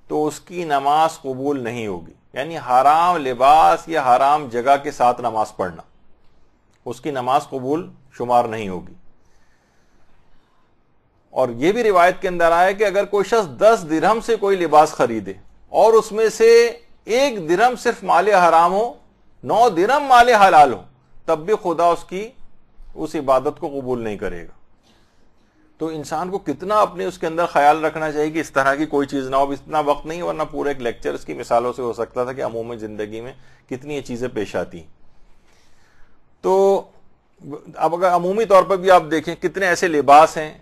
تو اس کی نماز قبول نہیں ہوگی. یعنی حرام لباس یا حرام جگہ کے ساتھ نماز پڑھنا، اس کی نماز قبول شمار نہیں ہوگی. اور یہ بھی روایت کے اندر آیا کہ اگر کوئی شخص 10 درہم سے کوئی لباس خریدے اور اس میں سے 1 درہم صرف مال حرام ہو، 9 درہم مال حلال ہو، تب بھی خدا اس کی اس عبادت کو قبول نہیں کرے گا. تو انسان کو کتنا اپنے اس کے اندر خیال رکھنا چاہیے کہ اس طرح کی کوئی چیز نہ ہو. اتنا وقت نہیں، ورنہ پورے ایک لیکچر اس کی مثالوں سے ہو سکتا تھا کہ عمومی زندگی میں کتنی یہ چیزیں پیش آتی. تو اب اگر عمومی طور پر بھی آپ دیکھیں کتنے ایسے لباس ہیں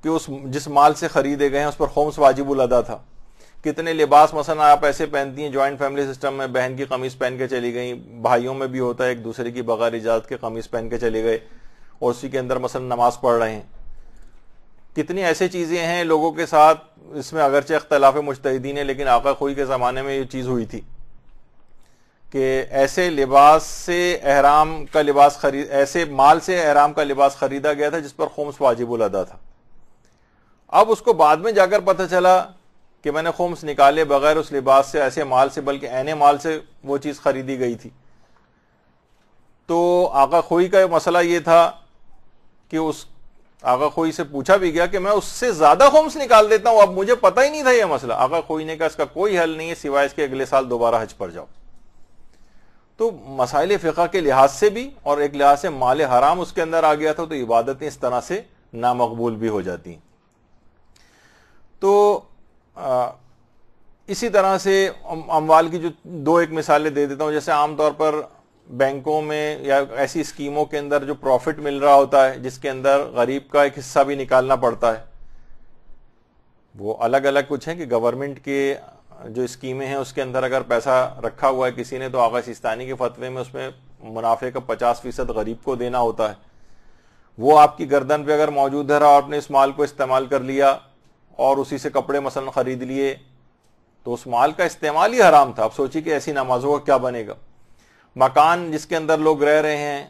کہ جس مال سے خریدے گئے ہیں اس پر خمس واجب الادا تھا. کتنے لباس مثلا آپ ایسے پہنتی ہیں جوائنٹ فیملی سسٹم میں، بہن کی قمیص پہن کے چلی گئیں، بھائیوں میں بھی ہوتا ہے ایک دوسرے کی بغیر اجازت کے قمیص پہن کے چلے گئے اور اسی کے اندر مثلا نماز پڑھ رہے ہیں. کتنی ایسی چیزیں ہیں لوگوں کے ساتھ، اس میں اگرچہ اختلاف مجتہدین ہے، لیکن آقا خوئی کے زمانے میں یہ چیز ہوئی تھی کہ ایسے لباس سے احرام کا لباس ایسے مال سے احرام کا لباس خریدا گیا تھا جس پر خمس واجب الادا تھا. اب اس کو بعد میں جا کر پتہ چلا کہ میں نے خمس نکالے بغیر اس لباس سے، ایسے مال سے، بلکہ عین مال سے وہ چیز خریدی گئی تھی. تو آقا خوئی کا مسئلہ یہ تھا کہ اس آقا خوئی سے پوچھا بھی گیا کہ میں اس سے زیادہ خمس نکال دیتا ہوں، اب مجھے پتہ ہی نہیں تھا یہ مسئلہ. آقا خوئی نے کہا اس کا کوئی حل نہیں ہے سوائے اس کے اگلے سال دوبارہ حج پر جاؤ. تو مسائل فقہ کے لحاظ سے بھی اور ایک لحاظ سے مال حرام اس کے اندر آ گیا تھا، تو عبادتیں اس طرح سے نامقبول بھی ہو جاتی ہیں. تو اسی طرح سے اموال کی جو 2 ایک مثالیں دے دیتا ہوں. جیسے عام طور پر بینکوں میں یا ایسی اسکیموں کے اندر جو پروفٹ مل رہا ہوتا ہے، جس کے اندر غریب کا ایک حصہ بھی نکالنا پڑتا ہے. وہ الگ الگ کچھ ہیں کہ گورنمنٹ کے جو اسکیمیں ہیں اس کے اندر اگر پیسہ رکھا ہوا ہے کسی نے، تو آغا سیستانی کے فتوے میں اس میں منافع کا 50% غریب کو دینا ہوتا ہے. وہ آپ کی گردن پہ اگر موجود ہے اور آپ نے اس مال کو استعمال کر لیا اور اسی سے کپڑے مثلا خرید لیے، تو اس مال کا استعمال ہی حرام تھا. اب سوچیے کہ ایسی نمازوں کا کیا بنے گا. مکان جس کے اندر لوگ رہ رہے ہیں،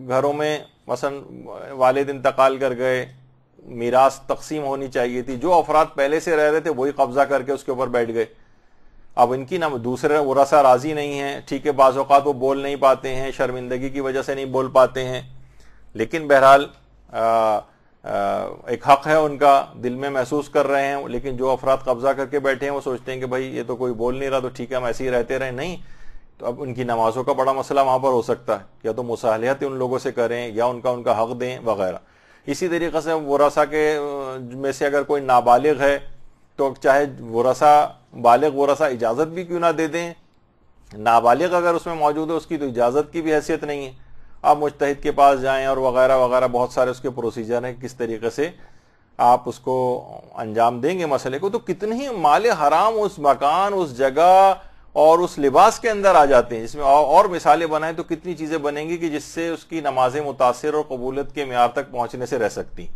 گھروں میں مثلا والد انتقال کر گئے، میراث تقسیم ہونی چاہیے تھی، جو افراد پہلے سے رہ رہے تھے وہی قبضہ کر کے اس کے اوپر بیٹھ گئے. اب ان کی دوسرے ورثہ راضی نہیں ہیں، ٹھیک ہے بعض اوقات وہ بول نہیں پاتے ہیں، شرمندگی کی وجہ سے نہیں بول پاتے ہیں، لیکن بہرحال ایک حق ہے ان کا، دل میں محسوس کر رہے ہیں. لیکن جو افراد قبضہ کر کے بیٹھے ہیں وہ سوچتے ہیں کہ بھائی یہ تو کوئی بول نہیں رہا تو ٹھیک ہے ہم ایسے ہی رہتے رہیں. نہیں، تو اب ان کی نمازوں کا بڑا مسئلہ وہاں پر ہو سکتا ہے، یا تو مصالحت ان لوگوں سے کریں یا ان کا حق دیں وغیرہ. اسی طریقے سے ورثہ کے میں سے اگر کوئی نابالغ ہے تو چاہے بالغ ورثہ اجازت بھی کیوں نہ دے دیں، نابالغ اگر اس میں موجود ہے اس کی تو اجازت کی بھی حیثیت نہیں ہے. آپ مجتہد کے پاس جائیں اور وغیرہ وغیرہ، بہت سارے اس کے پروسیجر ہیں کس طریقے سے آپ اس کو انجام دیں گے مسئلے کو. تو کتنے ہی مال حرام اس مکان، اس جگہ اور اس لباس کے اندر آ جاتے ہیں، جس میں اور مثالیں بنائیں تو کتنی چیزیں بنیں گی کہ جس سے اس کی نمازیں متاثر اور قبولیت کے معیار تک پہنچنے سے رہ سکتی.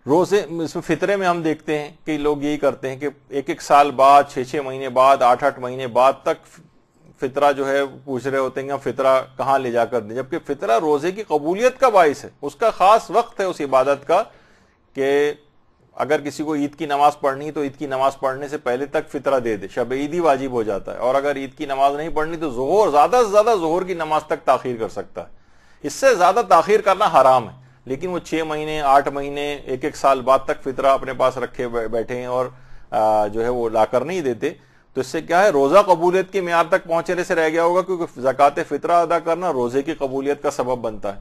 روزے اس میں فطرے میں ہم دیکھتے ہیں کہ لوگ یہی کرتے ہیں کہ 1 سال بعد، 6 مہینے بعد، 8 مہینے بعد تک فطرہ جو ہے پوچھ رہے ہوتے ہیں کہ ہم فطرہ کہاں لے جا کر دیں، جبکہ فطرہ روزے کی قبولیت کا باعث ہے. اس کا خاص وقت ہے اس عبادت کا کہ اگر کسی کو عید کی نماز پڑھنی تو عید کی نماز پڑھنے سے پہلے تک فطرہ دے دے، شب عید ہی واجب ہو جاتا ہے. اور اگر عید کی نماز نہیں پڑھنی تو زیادہ سے زیادہ ظہر کی نماز تک تاخیر کر سکتا ہے. اس سے زیادہ تاخیر کرنا حرام ہے. لیکن وہ 6 مہینے، 8 مہینے، 1 سال بعد تک فطرہ اپنے پاس رکھے بیٹھے ہیں اور جو ہے وہ لا کر نہیں دیتے. تو اس سے کیا ہے، روزہ قبولیت کے معیار تک پہنچنے سے رہ گیا ہوگا، کیونکہ زکوٰۃ فطرہ ادا کرنا روزے کی قبولیت کا سبب بنتا ہے.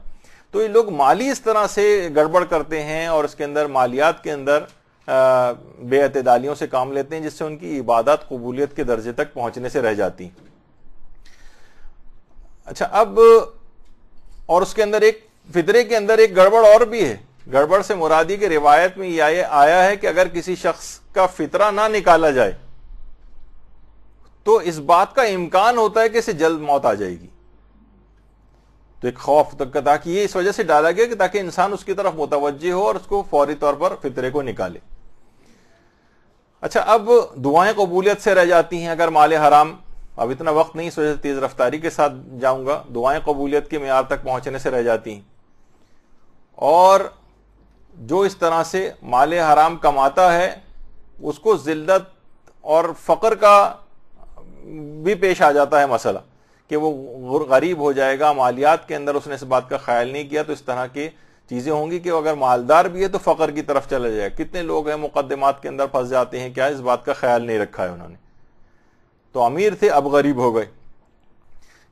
تو یہ لوگ مالی اس طرح سے گڑبڑ کرتے ہیں اور اس کے اندر مالیات کے اندر بے اعتدالیوں سے کام لیتے ہیں، جس سے ان کی عبادات قبولیت کے درجے تک پہنچنے سے رہ جاتی. اچھا، اب اور اس کے اندر ایک فطرے کے اندر ایک گڑبڑ اور بھی ہے. گڑبڑ سے مرادی کے روایت میں یہ آیا ہے کہ اگر کسی شخص کا فطرہ نہ نکالا جائے تو اس بات کا امکان ہوتا ہے کہ اسے جلد موت آ جائے گی. تو ایک خوف تک یہ اس وجہ سے ڈالا گیا کہ تاکہ انسان اس کی طرف متوجہ ہو اور اس کو فوری طور پر فطرے کو نکالے. اچھا، اب دعائیں قبولیت سے رہ جاتی ہیں اگر مال حرام اب اتنا وقت نہیں، سوچے تیز رفتاری کے ساتھ جاؤں گا. دعائیں قبولیت کے معیار تک پہنچنے سے رہ جاتی ہیں. اور جو اس طرح سے مال حرام کماتا ہے اس کو ذلت اور فقر کا بھی پیش آ جاتا ہے مسئلہ کہ وہ غریب ہو جائے گا. مالیات کے اندر اس نے اس بات کا خیال نہیں کیا تو اس طرح کی چیزیں ہوں گی کہ اگر مالدار بھی ہے تو فقر کی طرف چلا جائے. کتنے لوگ ہیں مقدمات کے اندر پھنس جاتے ہیں، کیا اس بات کا خیال نہیں رکھا ہے انہوں نے. تو امیر تھے اب غریب ہو گئے.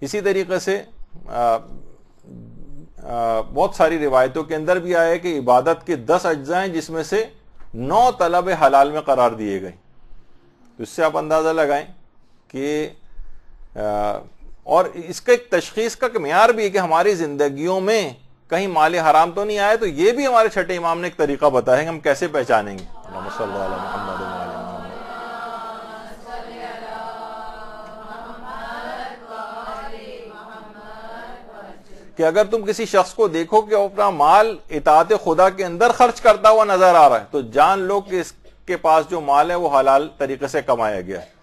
اسی طریقے سے بہت ساری روایتوں کے اندر بھی آیا کہ عبادت کے 10 اجزاء ہیں جس میں سے 9 طلب حلال میں قرار دیے گئے. تو اس سے آپ اندازہ لگائیں کہ اور اس کا ایک تشخیص کا معیار بھی ہے کہ ہماری زندگیوں میں کہیں مال حرام تو نہیں آیا. تو یہ بھی ہمارے چھٹے امام نے ایک طریقہ بتایا کہ ہم کیسے پہچانیں گے. اللہم صلی علی محمد وعلی محمد. کہ اگر تم کسی شخص کو دیکھو کہ وہ اپنا مال اطاعت خدا کے اندر خرچ کرتا ہوا نظر آ رہا ہے تو جان لو کہ اس کے پاس جو مال ہے وہ حلال طریقے سے کمایا گیا ہے.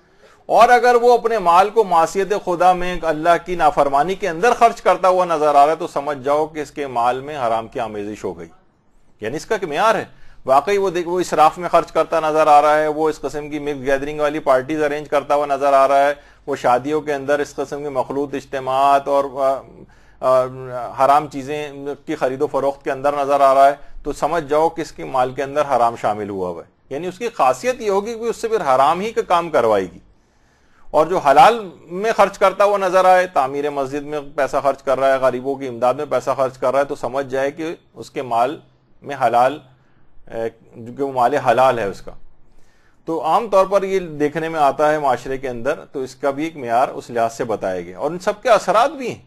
اور اگر وہ اپنے مال کو معصیت خدا میں اللہ کی نافرمانی کے اندر خرچ کرتا ہوا نظر آ رہا ہے تو سمجھ جاؤ کہ اس کے مال میں حرام کی آمیزش ہو گئی. یعنی اس کا کہ معیار ہے واقعی وہ اسراف میں خرچ کرتا نظر آ رہا ہے, وہ اس قسم کی مکس گیدرنگ والی پارٹیز ارینج کرتا ہوا نظر آ رہا ہے, وہ شادیوں کے اندر اس قسم کی مخلوط اجتماعات اور حرام چیزیں کی خرید و فروخت کے اندر نظر آ رہا ہے, تو سمجھ جاؤ کہ اس کے مال کے اندر حرام شامل ہوا ہوا ہے. یعنی اس کی خاصیت یہ ہوگی کہ اس سے پھر حرام ہی کا کام کروائے گی. اور جو حلال میں خرچ کرتا ہوا نظر آئے, تعمیر مسجد میں پیسہ خرچ کر رہا ہے, غریبوں کی امداد میں پیسہ خرچ کر رہا ہے, تو سمجھ جائے کہ اس کے مال میں حلال, جو کہ وہ مال حلال ہے اس کا. تو عام طور پر یہ دیکھنے میں آتا ہے معاشرے کے اندر, تو اس کا بھی ایک معیار اس لحاظ سے بتایا گیا. اور ان سب کے اثرات بھی ہیں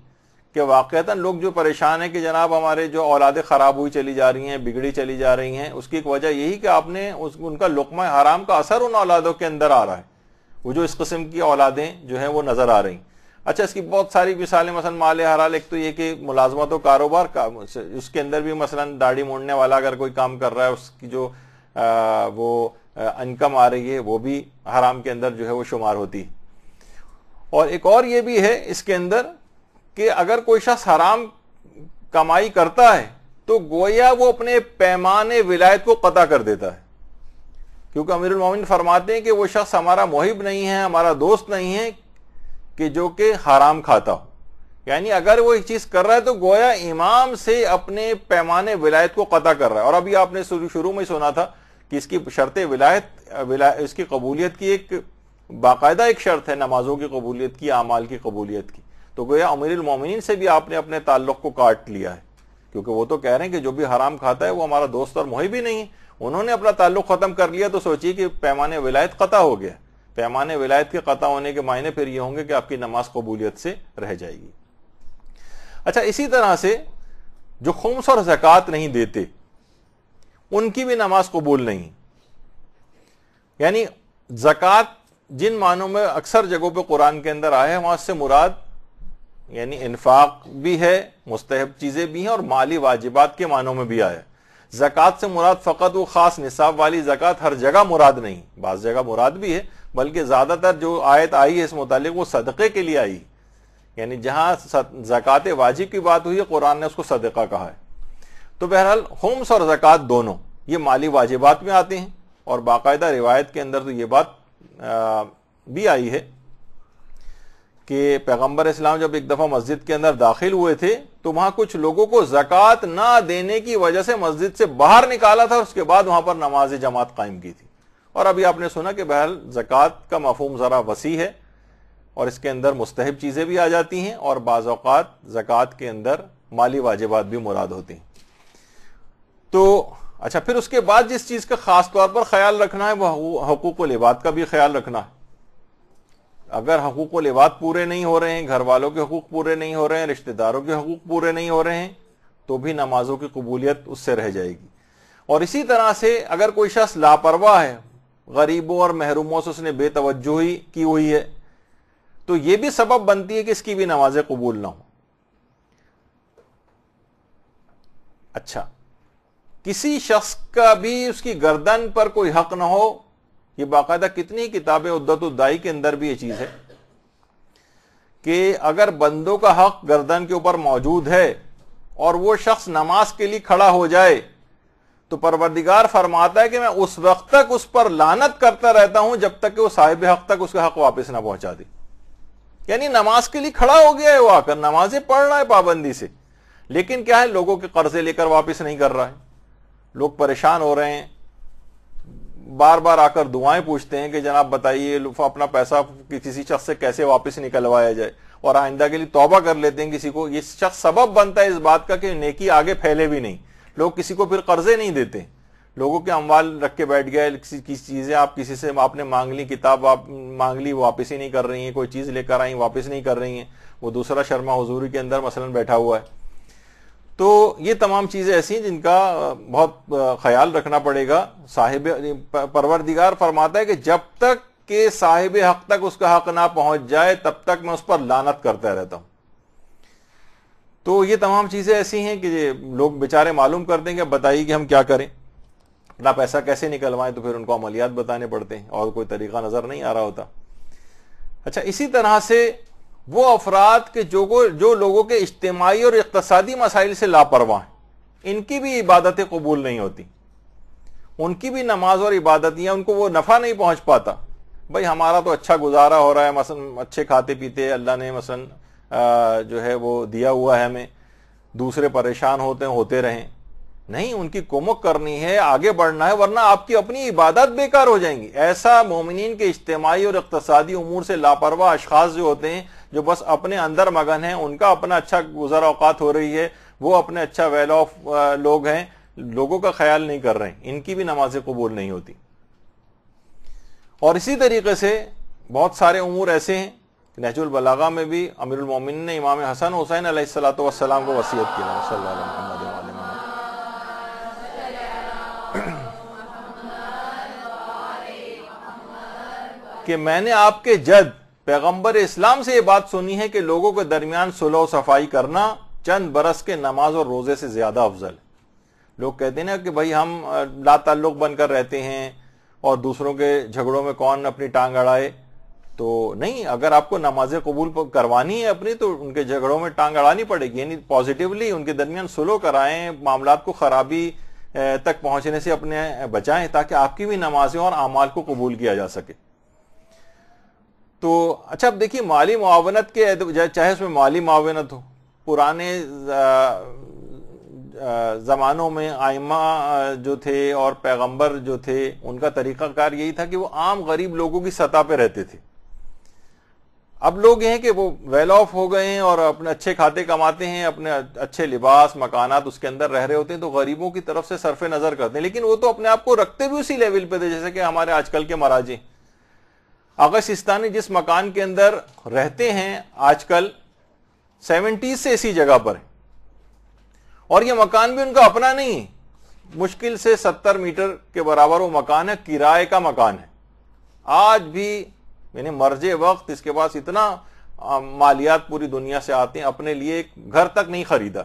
کہ واقعتاً لوگ جو پریشان ہیں کہ جناب ہمارے جو اولادیں خراب ہوئی چلی جا رہی ہیں, بگڑی چلی جا رہی ہیں, اس کی ایک وجہ یہی کہ آپ نے ان کا لقمہ حرام کا اثر ان اولادوں کے اندر آ رہا ہے. وہ جو اس قسم کی اولادیں جو ہیں وہ نظر آ رہی ہیں. اچھا, اس کی بہت ساری مثالیں, مثلا مال حلال, ایک تو یہ کہ ملازمت و کاروبار کا, اس کے اندر بھی مثلا داڑھی موڑنے والا اگر کوئی کام کر رہا ہے, اس کی جو وہ انکم آ رہی ہے وہ بھی حرام کے اندر جو ہے وہ شمار ہوتی ہے. اور ایک اور یہ بھی ہے اس کے اندر کہ اگر کوئی شخص حرام کمائی کرتا ہے تو گویا وہ اپنے پیمانے ولایت کو قطع کر دیتا ہے, کیونکہ امیر المومنین فرماتے ہیں کہ وہ شخص ہمارا محب نہیں ہے, ہمارا دوست نہیں ہے کہ جو کہ حرام کھاتا ہو. یعنی اگر وہ ایک چیز کر رہا ہے تو گویا امام سے اپنے پیمانے ولایت کو قطع کر رہا ہے. اور ابھی آپ نے شروع میں سنا تھا کہ اس کی شرط ولایت, اس کی قبولیت کی ایک باقاعدہ ایک شرط ہے نمازوں کی قبولیت کی, اعمال کی قبولیت کی. تو گویا امیر المومنین سے بھی آپ نے اپنے تعلق کو کاٹ لیا ہے, کیونکہ وہ تو کہہ رہے ہیں کہ جو بھی حرام کھاتا ہے وہ ہمارا دوست اور محب ہی نہیں ہے. انہوں نے اپنا تعلق ختم کر لیا تو سوچیے کہ پیمانے ولایت قطع ہو گیا. پیمانے ولایت کے قطع ہونے کے معنی پھر یہ ہوں گے کہ آپ کی نماز قبولیت سے رہ جائے گی. اچھا, اسی طرح سے جو خمس اور زکوٰۃ نہیں دیتے ان کی بھی نماز قبول نہیں. یعنی زکوٰۃ جن معنوں میں اکثر جگہوں پہ قرآن کے اندر آیا ہے, وہاں سے مراد یعنی انفاق بھی ہے, مستحب چیزیں بھی ہیں, اور مالی واجبات کے معنوں میں بھی آیا. زکوٰۃ سے مراد فقط وہ خاص نصاب والی زکوٰۃ ہر جگہ مراد نہیں, بعض جگہ مراد بھی ہے, بلکہ زیادہ تر جو آیت آئی ہے اس متعلق وہ صدقے کے لیے آئی. یعنی جہاں زکوٰۃ واجب کی بات ہوئی ہے قرآن نے اس کو صدقہ کہا ہے. تو بہرحال خمس اور زکوٰۃ دونوں یہ مالی واجبات میں آتے ہیں, اور باقاعدہ روایت کے اندر تو یہ بات بھی آئی ہے کہ پیغمبر اسلام جب ایک دفعہ مسجد کے اندر داخل ہوئے تھے تو وہاں کچھ لوگوں کو زکوٰۃ نہ دینے کی وجہ سے مسجد سے باہر نکالا تھا, اور اس کے بعد وہاں پر نماز جماعت قائم کی تھی. اور ابھی آپ نے سنا کہ بہرحال زکوٰۃ کا مفہوم ذرا وسیع ہے, اور اس کے اندر مستحب چیزیں بھی آ جاتی ہیں, اور بعض اوقات زکوٰۃ کے اندر مالی واجبات بھی مراد ہوتی ہیں. تو اچھا, پھر اس کے بعد جس چیز کا خاص طور پر خیال رکھنا ہے وہ حقوق العباد کا بھی خیال رکھنا ہے. اگر حقوق العباد پورے نہیں ہو رہے ہیں, گھر والوں کے حقوق پورے نہیں ہو رہے ہیں, رشتہ داروں کے حقوق پورے نہیں ہو رہے ہیں, تو بھی نمازوں کی قبولیت اس سے رہ جائے گی. اور اسی طرح سے اگر کوئی شخص لاپرواہ ہے, غریبوں اور محروموں سے اس نے بے توجہی کی ہوئی ہے, تو یہ بھی سبب بنتی ہے کہ اس کی بھی نمازیں قبول نہ ہوں. اچھا, کسی شخص کا بھی اس کی گردن پر کوئی حق نہ ہو, یہ باقاعدہ کتنی کتابیں عدت الدائی کے اندر بھی یہ چیز ہے کہ اگر بندوں کا حق گردن کے اوپر موجود ہے اور وہ شخص نماز کے لیے کھڑا ہو جائے تو پروردگار فرماتا ہے کہ میں اس وقت تک اس پر لعنت کرتا رہتا ہوں جب تک کہ وہ صاحب حق تک اس کا حق واپس نہ پہنچا دے. یعنی نماز کے لیے کھڑا ہو گیا ہے, وہ آ کر نمازیں پڑھ رہا ہے پابندی سے, لیکن کیا ہے, لوگوں کے قرضے لے کر واپس نہیں کر رہا ہے. لوگ پریشان ہو رہے ہیں, بار بار آ کر دعائیں پوچھتے ہیں کہ جناب بتائیے اپنا پیسہ کسی شخص سے کیسے واپس نکلوایا جائے, اور آئندہ کے لیے توبہ کر لیتے ہیں کسی کو. یہ شخص سبب بنتا ہے اس بات کا کہ نیکی آگے پھیلے بھی نہیں. لوگ کسی کو پھر قرضے نہیں دیتے, لوگوں کے اموال رکھ کے بیٹھ گئے, کسی چیزیں آپ کسی سے آپ نے مانگ لی, کتاب آپ مانگ لی, واپس ہی نہیں کر رہی ہیں, کوئی چیز لے کر آئیں واپس نہیں کر رہی ہیں, وہ دوسرا شرما حضوری کے اندر مثلا بیٹھا ہوا ہے. تو یہ تمام چیزیں ایسی ہیں جن کا بہت خیال رکھنا پڑے گا. پروردگار فرماتا ہے کہ جب تک کہ صاحب حق تک اس کا حق نہ پہنچ جائے تب تک میں اس پر لعنت کرتا رہتا ہوں. تو یہ تمام چیزیں ایسی ہیں کہ لوگ بیچارے معلوم کرتے ہیں کہ بتائیے کہ ہم کیا کریں, اپنا پیسہ کیسے نکلوائیں, تو پھر ان کو عملیات بتانے پڑتے ہیں اور کوئی طریقہ نظر نہیں آ رہا ہوتا. اچھا, اسی طرح سے وہ افراد کے جو لوگوں کے اجتماعی اور اقتصادی مسائل سے لاپرواہ ہیں, ان کی بھی عبادتیں قبول نہیں ہوتی, ان کی بھی نماز اور عبادتیں ان کو وہ نفع نہیں پہنچ پاتا. بھائی ہمارا تو اچھا گزارا ہو رہا ہے, مثلا اچھے کھاتے پیتے اللہ نے مثلا جو ہے وہ دیا ہوا ہے ہمیں, دوسرے پریشان ہوتے رہیں. نہیں, ان کی کمک کرنی ہے, آگے بڑھنا ہے, ورنہ آپ کی اپنی عبادت بیکار ہو جائیں گی. ایسا مومنین کے اجتماعی اور اقتصادی امور سے لاپرواہ اشخاص جو ہوتے ہیں, جو بس اپنے اندر مگن ہیں, ان کا اپنا اچھا گزر اوقات ہو رہی ہے, وہ اپنے اچھا ویل آف لوگ ہیں, لوگوں کا خیال نہیں کر رہے ہیں, ان کی بھی نمازیں قبول نہیں ہوتی. اور اسی طریقے سے بہت سارے امور ایسے ہیں. نہج البلاغہ میں بھی امیر المومنین نے امام حسن حسین علیہ الصلوۃ والسلام کو وصیت کی, صلی اللہ علیہ محمد وعلیہ محمد, کہ میں نے آپ کے جد پیغمبر اسلام سے یہ بات سنی ہے کہ لوگوں کے درمیان صلح و صفائی کرنا چند برس کے نماز اور روزے سے زیادہ افضل ہے. لوگ کہتے ہیں نا کہ بھائی ہم لا تعلق بن کر رہتے ہیں اور دوسروں کے جھگڑوں میں کون اپنی ٹانگ اڑائے. تو نہیں, اگر آپ کو نمازیں قبول کروانی ہے اپنی تو ان کے جھگڑوں میں ٹانگ اڑانی پڑے گی, یعنی پازیٹیولی ان کے درمیان صلح کرائیں, معاملات کو خرابی تک پہنچنے سے اپنے بچائیں, تاکہ آپ کی بھی نمازیں اور اعمال کو قبول کیا جا سکے. تو اچھا, اب دیکھیے مالی معاونت کے, چاہے اس میں مالی معاونت ہو, پرانے زمانوں میں ائمہ جو تھے اور پیغمبر جو تھے ان کا طریقہ کار یہی تھا کہ وہ عام غریب لوگوں کی سطح پہ رہتے تھے. اب لوگ یہ ہیں کہ وہ ویل آف ہو گئے ہیں اور اپنے اچھے کھاتے کماتے ہیں, اپنے اچھے لباس مکانات اس کے اندر رہ رہے ہوتے ہیں, تو غریبوں کی طرف سے صرف نظر کرتے ہیں, لیکن وہ تو اپنے آپ کو رکھتے بھی اسی لیول پہ تھے جیسے کہ ہمارے آج کل کے مراجع. آغا سستانی جس مکان کے اندر رہتے ہیں آج کل 70s سے اسی جگہ پر ہے, اور یہ مکان بھی ان کا اپنا نہیں ہے, مشکل سے 70 میٹر کے برابر وہ مکان ہے, کرائے کا مکان ہے. آج بھی یعنی مرجے وقت اس کے پاس اتنا مالیات پوری دنیا سے آتے ہیں, اپنے لیے ایک گھر تک نہیں خریدا,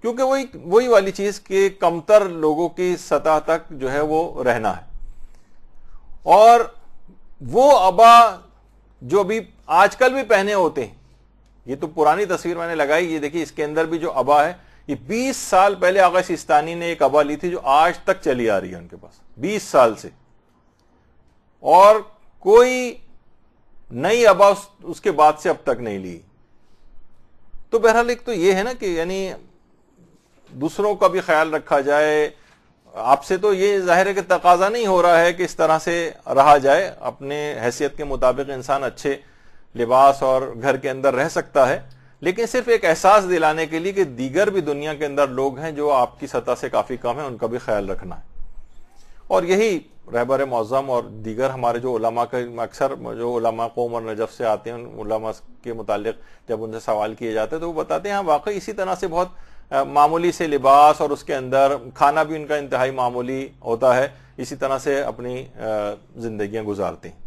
کیونکہ وہی والی چیز کہ کمتر لوگوں کی سطح تک جو ہے وہ رہنا ہے. اور وہ ابا جو ابھی آج کل بھی پہنے ہوتے ہیں, یہ تو پرانی تصویر میں نے لگائی, یہ دیکھیے اس کے اندر بھی جو ابا ہے, یہ 20 سال پہلے آغا سستانی نے ایک ابا لی تھی جو آج تک چلی آ رہی ہے ان کے پاس 20 سال سے, اور کوئی نئی ابا اس کے بعد سے اب تک نہیں لی. تو بہرحال ایک تو یہ ہے نا کہ یعنی دوسروں کا بھی خیال رکھا جائے. آپ سے تو یہ ظاہر ہے کہ تقاضا نہیں ہو رہا ہے کہ اس طرح سے رہا جائے, اپنے حیثیت کے مطابق انسان اچھے لباس اور گھر کے اندر رہ سکتا ہے, لیکن صرف ایک احساس دلانے کے لیے کہ دیگر بھی دنیا کے اندر لوگ ہیں جو آپ کی سطح سے کافی کم ہیں, ان کا بھی خیال رکھنا ہے. اور یہی رہبر معظم اور دیگر ہمارے جو علماء کا اکثر جو علماء قوم اور نجف سے آتے ہیں, ان علماء کے متعلق جب ان سے سوال کیے جاتے ہیں تو وہ بتاتے ہیں ہاں واقعی اسی طرح سے بہت معمولی سے لباس اور اس کے اندر کھانا بھی ان کا انتہائی معمولی ہوتا ہے, اسی طرح سے اپنی زندگیاں گزارتے ہیں.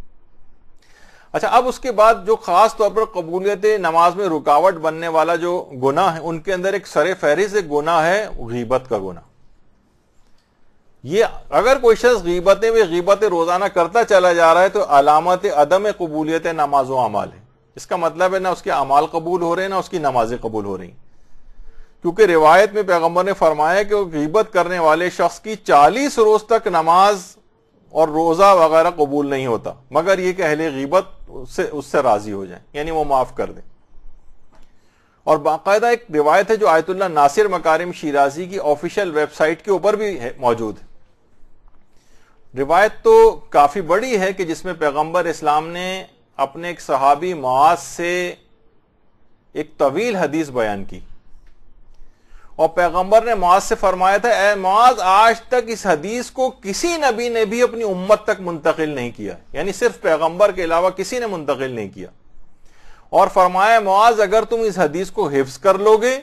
اچھا, اب اس کے بعد جو خاص طور پر قبولیت نماز میں رکاوٹ بننے والا جو گناہ ہے, ان کے اندر ایک سر فہرست گناہ ہے غیبت کا گناہ. یہ اگر کوئی شخص غیبتیں روزانہ کرتا چلا جا رہا ہے تو علامت عدم قبولیت نماز و اعمال ہے. اس کا مطلب ہے نہ اس کے اعمال قبول ہو رہے ہیں نہ اس کی نمازیں قبول ہو رہی ہیں، کیونکہ روایت میں پیغمبر نے فرمایا کہ وہ غیبت کرنے والے شخص کی 40 روز تک نماز اور روزہ وغیرہ قبول نہیں ہوتا مگر یہ کہ اہل غیبت اس سے راضی ہو جائیں، یعنی وہ معاف کر دیں۔ اور باقاعدہ ایک روایت ہے جو آیت اللہ ناصر مکارم شیرازی کی آفیشیل ویب سائٹ کے اوپر بھی موجود ہے۔ روایت تو کافی بڑی ہے کہ جس میں پیغمبر اسلام نے اپنے ایک صحابی معاذ سے ایک طویل حدیث بیان کی، اور پیغمبر نے معاذ سے فرمایا تھا اے معاذ آج تک اس حدیث کو کسی نبی نے بھی اپنی امت تک منتقل نہیں کیا، یعنی صرف پیغمبر کے علاوہ کسی نے منتقل نہیں کیا، اور فرمایا معاذ اگر تم اس حدیث کو حفظ کر لو گے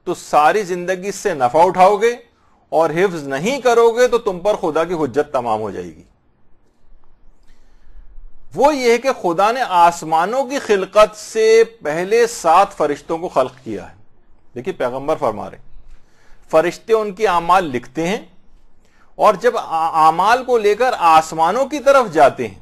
تو ساری زندگی اس سے نفع اٹھاؤ گے، اور حفظ نہیں کرو گے تو تم پر خدا کی حجت تمام ہو جائے گی۔ وہ یہ ہے کہ خدا نے آسمانوں کی خلقت سے پہلے 7 فرشتوں کو خلق کیا ہے۔ دیکھیے پیغمبر فرما رہے ہیں فرشتے ان کی اعمال لکھتے ہیں، اور جب اعمال کو لے کر آسمانوں کی طرف جاتے ہیں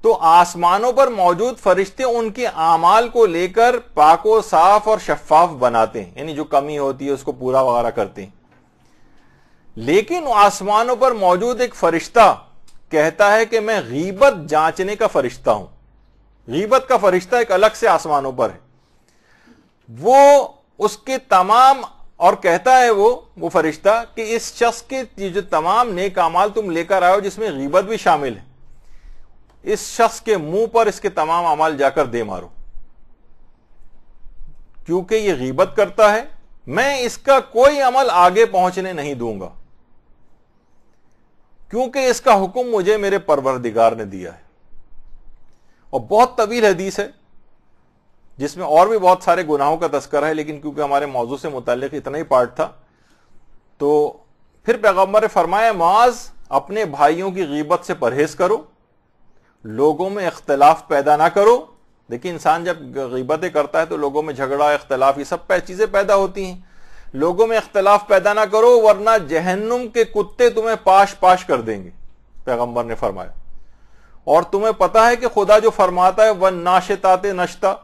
تو آسمانوں پر موجود فرشتے ان کے اعمال کو لے کر پاک و صاف اور شفاف بناتے ہیں، یعنی جو کمی ہوتی ہے اس کو پورا وغیرہ کرتے ہیں۔ لیکن آسمانوں پر موجود ایک فرشتہ کہتا ہے کہ میں غیبت جانچنے کا فرشتہ ہوں۔ غیبت کا فرشتہ ایک الگ سے آسمانوں پر ہے، وہ اس کے تمام، اور کہتا ہے وہ فرشتہ کہ اس شخص کے جو تمام نیک اعمال تم لے کر آئے ہو جس میں غیبت بھی شامل ہے، اس شخص کے منہ پر اس کے تمام اعمال جا کر دے مارو، کیونکہ یہ غیبت کرتا ہے، میں اس کا کوئی عمل آگے پہنچنے نہیں دوں گا، کیونکہ اس کا حکم مجھے میرے پروردگار نے دیا ہے۔ اور بہت طویل حدیث ہے جس میں اور بھی بہت سارے گناہوں کا تذکرہ ہے، لیکن کیونکہ ہمارے موضوع سے متعلق اتنا ہی پارٹ تھا تو پھر پیغمبر نے فرمایا معاذ اپنے بھائیوں کی غیبت سے پرہیز کرو، لوگوں میں اختلاف پیدا نہ کرو۔ دیکھیں انسان جب غیبتیں کرتا ہے تو لوگوں میں جھگڑا، اختلاف، یہ سب چیزیں پیدا ہوتی ہیں۔ لوگوں میں اختلاف پیدا نہ کرو ورنہ جہنم کے کتے تمہیں پاش پاش کر دیں گے، پیغمبر نے فرمایا۔ اور تمہیں پتا ہے کہ خدا جو فرماتا ہے وَالنَّاشِطَاتِ نَشْطًا،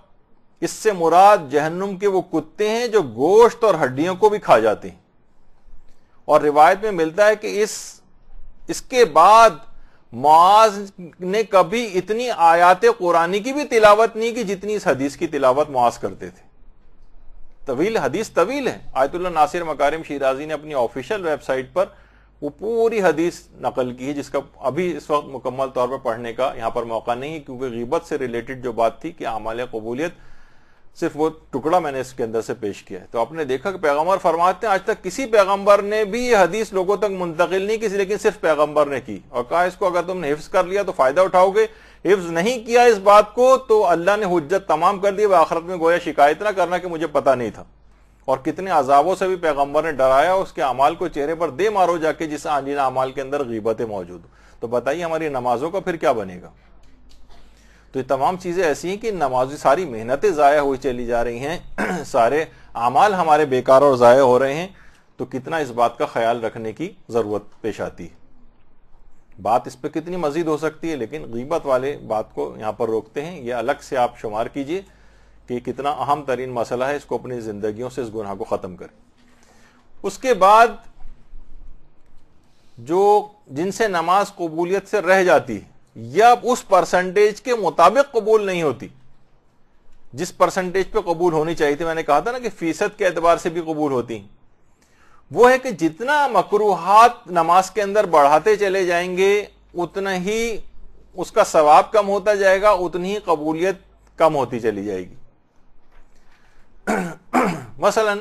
اس سے مراد جہنم کے وہ کتے ہیں جو گوشت اور ہڈیوں کو بھی کھا جاتے ہیں۔ اور روایت میں ملتا ہے کہ اس کے بعد معاذ نے کبھی اتنی آیات قرآنی کی بھی تلاوت نہیں کی جتنی اس حدیث کی تلاوت معاذ کرتے تھے۔ طویل حدیث طویل ہے، آیت اللہ ناصر مکارم شیرازی نے اپنی آفیشیل ویب سائٹ پر وہ پوری حدیث نقل کی ہے، جس کا ابھی اس وقت مکمل طور پر پڑھنے کا یہاں پر موقع نہیں ہے، کیونکہ غیبت سے ریلیٹڈ جو بات تھی کہ اعمال قبولیت، صرف وہ ٹکڑا میں نے اس کے اندر سے پیش کیا ہے۔ تو آپ نے دیکھا کہ پیغمبر فرماتے ہیں آج تک کسی پیغمبر نے بھی یہ حدیث لوگوں تک منتقل نہیں کی، لیکن صرف پیغمبر نے کی، اور کہا اس کو اگر تم نے حفظ کر لیا تو فائدہ اٹھاؤ گے، حفظ نہیں کیا اس بات کو تو اللہ نے حجت تمام کر دی، وہ آخرت میں گویا شکایت نہ کرنا کہ مجھے پتہ نہیں تھا۔ اور کتنے عذابوں سے بھی پیغمبر نے ڈرایا، اس کے اعمال کو چہرے پر دے مارو جا کے جس جن اعمال کے اندر غیبتیں موجود ہو۔ تو بتائیے ہماری نمازوں کا پھر کیا بنے گا؟ تو یہ تمام چیزیں ایسی ہیں کہ نمازی ساری محنتیں ضائع ہوئی چلی جا رہی ہیں، سارے اعمال ہمارے بیکار اور ضائع ہو رہے ہیں، تو کتنا اس بات کا خیال رکھنے کی ضرورت پیش آتی ہے۔ بات اس پہ کتنی مزید ہو سکتی ہے، لیکن غیبت والے بات کو یہاں پر روکتے ہیں۔ یہ الگ سے آپ شمار کیجئے کہ کتنا اہم ترین مسئلہ ہے، اس کو اپنی زندگیوں سے اس گناہ کو ختم کریں۔ اس کے بعد جن سے نماز قبولیت سے رہ جاتی ہے یا اس پرسنٹیج کے مطابق قبول نہیں ہوتی جس پرسنٹیج پہ قبول ہونی چاہیے تھی، میں نے کہا تھا نا کہ فیصد کے اعتبار سے بھی قبول ہوتی ہیں، وہ ہے کہ جتنا مکروہات نماز کے اندر بڑھاتے چلے جائیں گے اتنا ہی اس کا ثواب کم ہوتا جائے گا، اتنی ہی قبولیت کم ہوتی چلی جائے گی۔ مثلا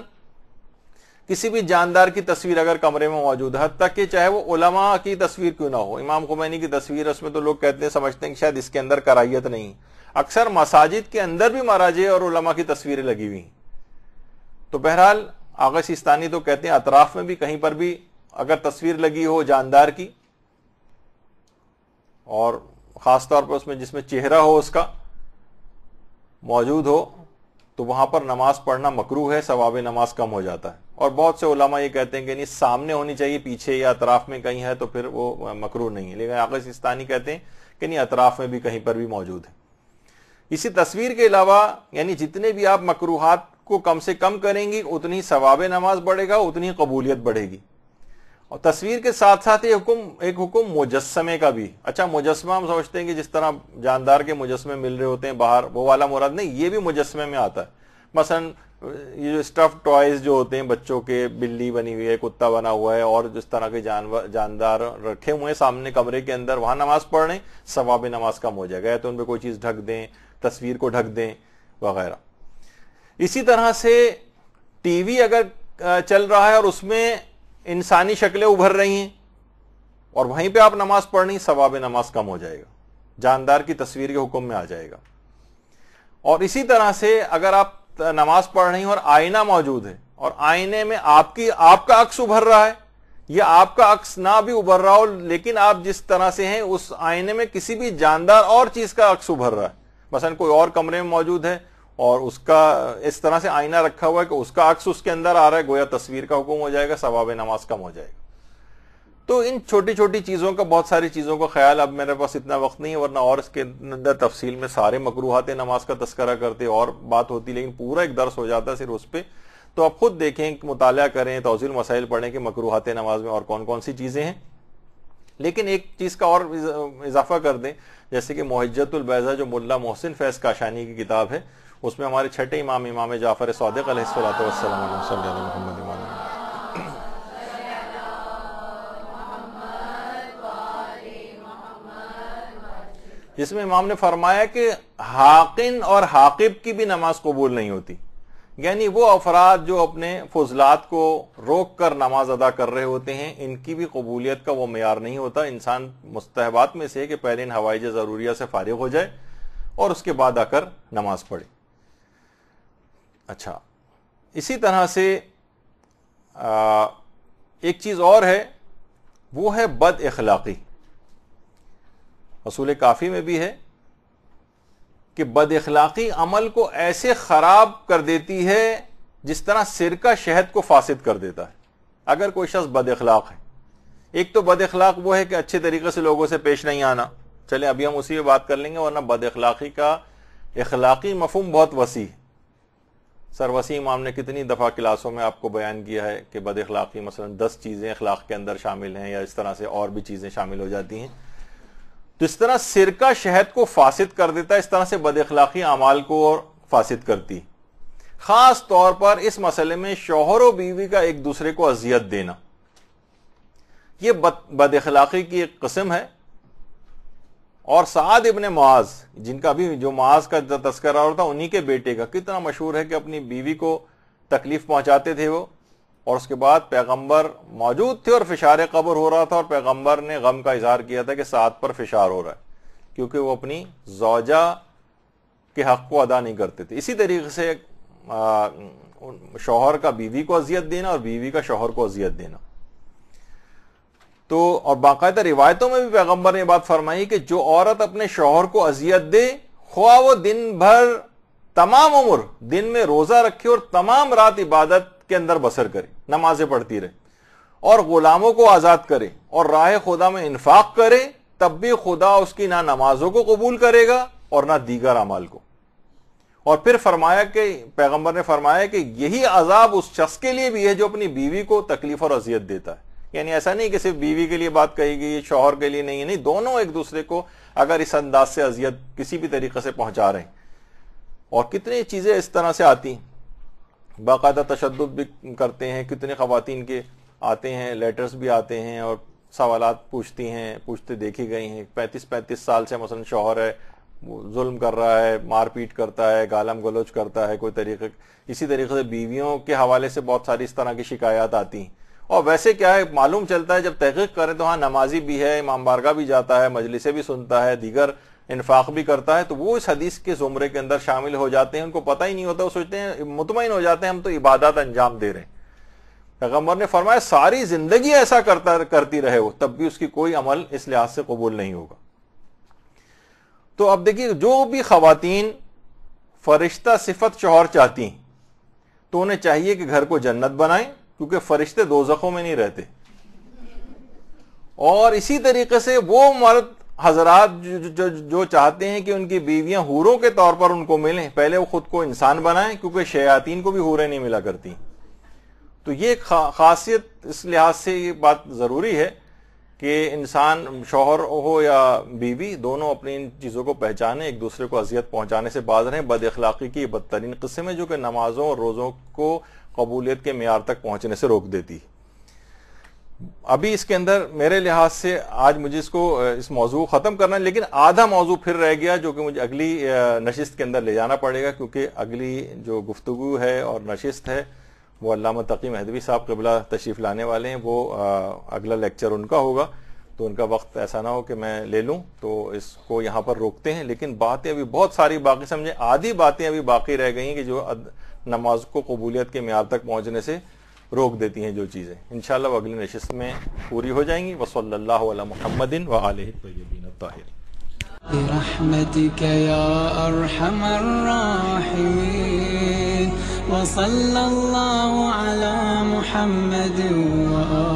کسی بھی جاندار کی تصویر اگر کمرے میں موجود ہے، حتیٰ کہ چاہے وہ علماء کی تصویر کیوں نہ ہو، امام خمینی کی تصویر، اس میں تو لوگ کہتے ہیں سمجھتے ہیں کہ شاید اس کے اندر کراہیت نہیں، اکثر مساجد کے اندر بھی مراجع اور علماء کی تصویریں لگی ہوئی ہیں۔ تو بہرحال آغا سیستانی تو کہتے ہیں اطراف میں بھی کہیں پر بھی اگر تصویر لگی ہو جاندار کی، اور خاص طور پر اس میں جس میں چہرہ ہو اس کا موجود ہو، تو وہاں پر نماز پڑھنا مکروہ ہے، ثواب نماز کم ہو جاتا ہے۔ اور بہت سے علماء یہ کہتے ہیں کہ نہیں سامنے ہونی چاہیے، پیچھے یا اطراف میں کہیں ہے تو پھر وہ مکروہ نہیں ہے، لیکن آغا سیستانی کہتے ہیں کہ نہیں اطراف میں بھی کہیں پر بھی موجود ہے۔ اسی تصویر کے علاوہ یعنی جتنے بھی آپ مکروہات کو کم سے کم کریں گی اتنی ثواب نماز بڑھے گا، اتنی قبولیت بڑھے گی۔ اور تصویر کے ساتھ ساتھ ایک حکم مجسمے کا بھی۔ اچھا مجسمہ ہم سمجھتے ہیں کہ جس طرح جاندار کے مجسمے مل رہے ہوتے ہیں باہر، وہ والا مراد نہیں، یہ بھی مجسمے میں آتا ہے۔ مثلا یہ جو اسٹف ٹوائز جو ہوتے ہیں بچوں کے، بلی بنی ہوئی ہے، کتا بنا ہوا ہے، اور جس طرح کے جاندار رکھے ہوئے ہیں سامنے کمرے کے اندر، وہاں نماز پڑھ رہے ہیں، ثواب نماز کم ہو جائے گا، یا تو ان پہ کوئی چیز ڈھک دیں، تصویر کو ڈھک دیں وغیرہ۔ اسی طرح سے ٹی وی اگر چل رہا ہے اور اس میں انسانی شکلیں ابھر رہی ہیں اور وہیں پہ آپ نماز پڑھ رہی ہیں، ثواب نماز کم ہو جائے گا، جاندار کی تصویر کے حکم میں آ جائے گا۔ اور اسی طرح سے اگر آپ نماز پڑھ رہی ہیں اور آئینہ موجود ہے اور آئینے میں آپ کا عکس ابھر رہا ہے، یا آپ کا عکس نہ بھی ابھر رہا ہو لیکن آپ جس طرح سے ہیں اس آئینے میں کسی بھی جاندار اور چیز کا عکس ابھر رہا ہے، مثلا کوئی اور کمرے میں موجود ہے اور اس کا اس طرح سے آئینہ رکھا ہوا ہے کہ اس کا عکس اس کے اندر آ رہا ہے، گویا تصویر کا حکم ہو جائے گا، ثواب نماز کم ہو جائے گا۔ تو ان چھوٹی چھوٹی چیزوں کا، بہت ساری چیزوں کا خیال، اب میرے پاس اتنا وقت نہیں ہے ورنہ اور اس کے اندر تفصیل میں سارے مکروہات نماز کا تذکرہ کرتے اور بات ہوتی، لیکن پورا ایک درس ہو جاتا ہے صرف اس پہ۔ تو آپ خود دیکھیں، مطالعہ کریں، توضیح المسائل پڑھیں کہ مکروہات نماز میں اور کون کون سی چیزیں ہیں۔ لیکن ایک چیز کا اور اضافہ کر دیں، جیسے کہ محجت البیضہ جو ملا محسن فیض کاشانی کی کتاب ہے، اس میں ہمارے چھٹے امام جعفر صادق علیہ الصلوۃ والسلام صلی اللہ محمد جس میں امام نے فرمایا کہ حاقن اور حاقب کی بھی نماز قبول نہیں ہوتی، یعنی وہ افراد جو اپنے فضلات کو روک کر نماز ادا کر رہے ہوتے ہیں، ان کی بھی قبولیت کا وہ معیار نہیں ہوتا۔ انسان مستحبات میں سے ہے کہ پہلے ان حوائج ضروریہ سے فارغ ہو جائے اور اس کے بعد آ کر نماز پڑھے۔ اچھا، اسی طرح سے ایک چیز اور ہے، وہ ہے بد اخلاقی۔ اصول کافی میں بھی ہے کہ بد اخلاقی عمل کو ایسے خراب کر دیتی ہے جس طرح سرکہ شہد کو فاسد کر دیتا ہے۔ اگر کوئی شخص بد اخلاق ہے، ایک تو بد اخلاق وہ ہے کہ اچھے طریقے سے لوگوں سے پیش نہیں آنا، چلے ابھی ہم اسی پہ بات کر لیں گے، ورنہ بد اخلاقی کا اخلاقی مفہوم بہت وسیع ہے۔ سر وسیم امام نے کتنی دفعہ کلاسوں میں آپ کو بیان کیا ہے کہ بد اخلاقی مثلا 10 چیزیں اخلاق کے اندر شامل ہیں، یا اس طرح سے اور بھی چیزیں شامل ہو جاتی ہیں۔ تو اس طرح سرکہ شہد کو فاسد کر دیتا ہے، اس طرح سے بد اخلاقی اعمال کو اور فاسد کرتی۔ خاص طور پر اس مسئلے میں شوہر و بیوی کا ایک دوسرے کو اذیت دینا، یہ بد اخلاقی کی ایک قسم ہے۔ اور سعد ابن معاذ، جن کا بھی جو معاذ کا تذکرہ ہوتا انہی کے بیٹے کا، کتنا مشہور ہے کہ اپنی بیوی کو تکلیف پہنچاتے تھے وہ، اور اس کے بعد پیغمبر موجود تھے اور فشار قبر ہو رہا تھا، اور پیغمبر نے غم کا اظہار کیا تھا کہ سعد پر فشار ہو رہا ہے، کیونکہ وہ اپنی زوجہ کے حق کو ادا نہیں کرتے تھے۔ اسی طریقے سے شوہر کا بیوی کو اذیت دینا اور بیوی کا شوہر کو اذیت دینا۔ تو اور باقاعدہ روایتوں میں بھی پیغمبر نے بات فرمائی کہ جو عورت اپنے شوہر کو اذیت دے، خواہ وہ دن بھر تمام عمر دن میں روزہ رکھے اور تمام رات عبادت کے اندر بسر کرے، نمازیں پڑھتی رہے اور غلاموں کو آزاد کرے اور راہ خدا میں انفاق کرے، تب بھی خدا اس کی نہ نمازوں کو قبول کرے گا اور نہ دیگر اعمال کو۔ اور پھر فرمایا کہ پیغمبر نے فرمایا کہ یہی عذاب اس شخص کے لیے بھی ہے جو اپنی بیوی کو تکلیف اور اذیت دیتا ہے۔ یعنی ایسا نہیں کہ صرف بیوی کے لیے بات کہی گئی، شوہر کے لیے نہیں، نہیں، دونوں ایک دوسرے کو اگر اس انداز سے اذیت کسی بھی طریقے سے پہنچا رہے ہیں۔ اور کتنی چیزیں اس طرح سے آتی ہیں، باقاعدہ تشدد بھی کرتے ہیں، کتنے خواتین کے آتے ہیں، لیٹرز بھی آتے ہیں اور سوالات پوچھتے دیکھی گئی ہیں۔ 35 سال سے مثلا شوہر ہے، وہ ظلم کر رہا ہے، مار پیٹ کرتا ہے، گالم گلوچ کرتا ہے، کوئی طریقے اسی طریقے سے بیویوں کے حوالے سے بہت ساری اس طرح کی شکایات آتی ہیں۔ اور ویسے کیا ہے، معلوم چلتا ہے جب تحقیق کریں تو ہاں نمازی بھی ہے، امام بارگاہ بھی جاتا ہے، مجلسیں بھی سنتا ہے، دیگر انفاق بھی کرتا ہے، تو وہ اس حدیث کے زمرے کے اندر شامل ہو جاتے ہیں۔ ان کو پتہ ہی نہیں ہوتا، وہ سوچتے ہیں، مطمئن ہو جاتے ہیں ہم تو عبادات انجام دے رہے ہیں۔ پیغمبر نے فرمایا ساری زندگی ایسا کرتی رہے وہ، تب بھی اس کی کوئی عمل اس لحاظ سے قبول نہیں ہوگا۔ تو اب دیکھیے، جو بھی خواتین فرشتہ صفت شوہر چاہتی ہیں تو انہیں چاہیے کہ گھر کو جنت بنائیں، کیونکہ فرشتے دوزخوں میں نہیں رہتے۔ اور اسی طریقے سے وہ مرد حضرات جو چاہتے ہیں کہ ان کی بیویاں حوروں کے طور پر ان کو ملیں، پہلے وہ خود کو انسان بنائیں، کیونکہ شیاطین کو بھی حوریں نہیں ملا کرتی. تو یہ خاصیت، اس لحاظ سے یہ بات ضروری ہے کہ انسان شوہر ہو یا بیوی دونوں اپنی ان چیزوں کو پہچانیں، ایک دوسرے کو اذیت پہنچانے سے باز رہیں. بد اخلاقی کی بدترین قسم ہے جو کہ نمازوں اور روزوں کو قبولیت کے معیار تک پہنچنے سے روک دیتی. ابھی اس کے اندر میرے لحاظ سے آج مجھے اس موضوع ختم کرنا ہے، لیکن آدھا موضوع پھر رہ گیا جو کہ مجھے اگلی نشست کے اندر لے جانا پڑے گا، کیونکہ اگلی جو گفتگو ہے اور نشست ہے وہ علامہ تقی مہدوی صاحب قبلہ تشریف لانے والے ہیں. وہ اگلا لیکچر ان کا ہوگا، تو ان کا وقت ایسا نہ ہو کہ میں لے لوں، تو اس کو یہاں پر روکتے ہیں. لیکن باتیں ابھی بہت ساری باقی، سمجھے آدھی باتیں ابھی باقی رہ گئی ہیں کہ جو نماز کو قبولیت کے معیار تک پہنچنے سے روک دیتی ہیں. جو چیزیں انشاءاللہ وہ اگلی نشست میں پوری ہو جائیں گی. وصلی اللہ علی محمد وآلہ الطیبین الطاہرین. برحمتك يا أرحم الراحمين وصلى الله على محمد وآله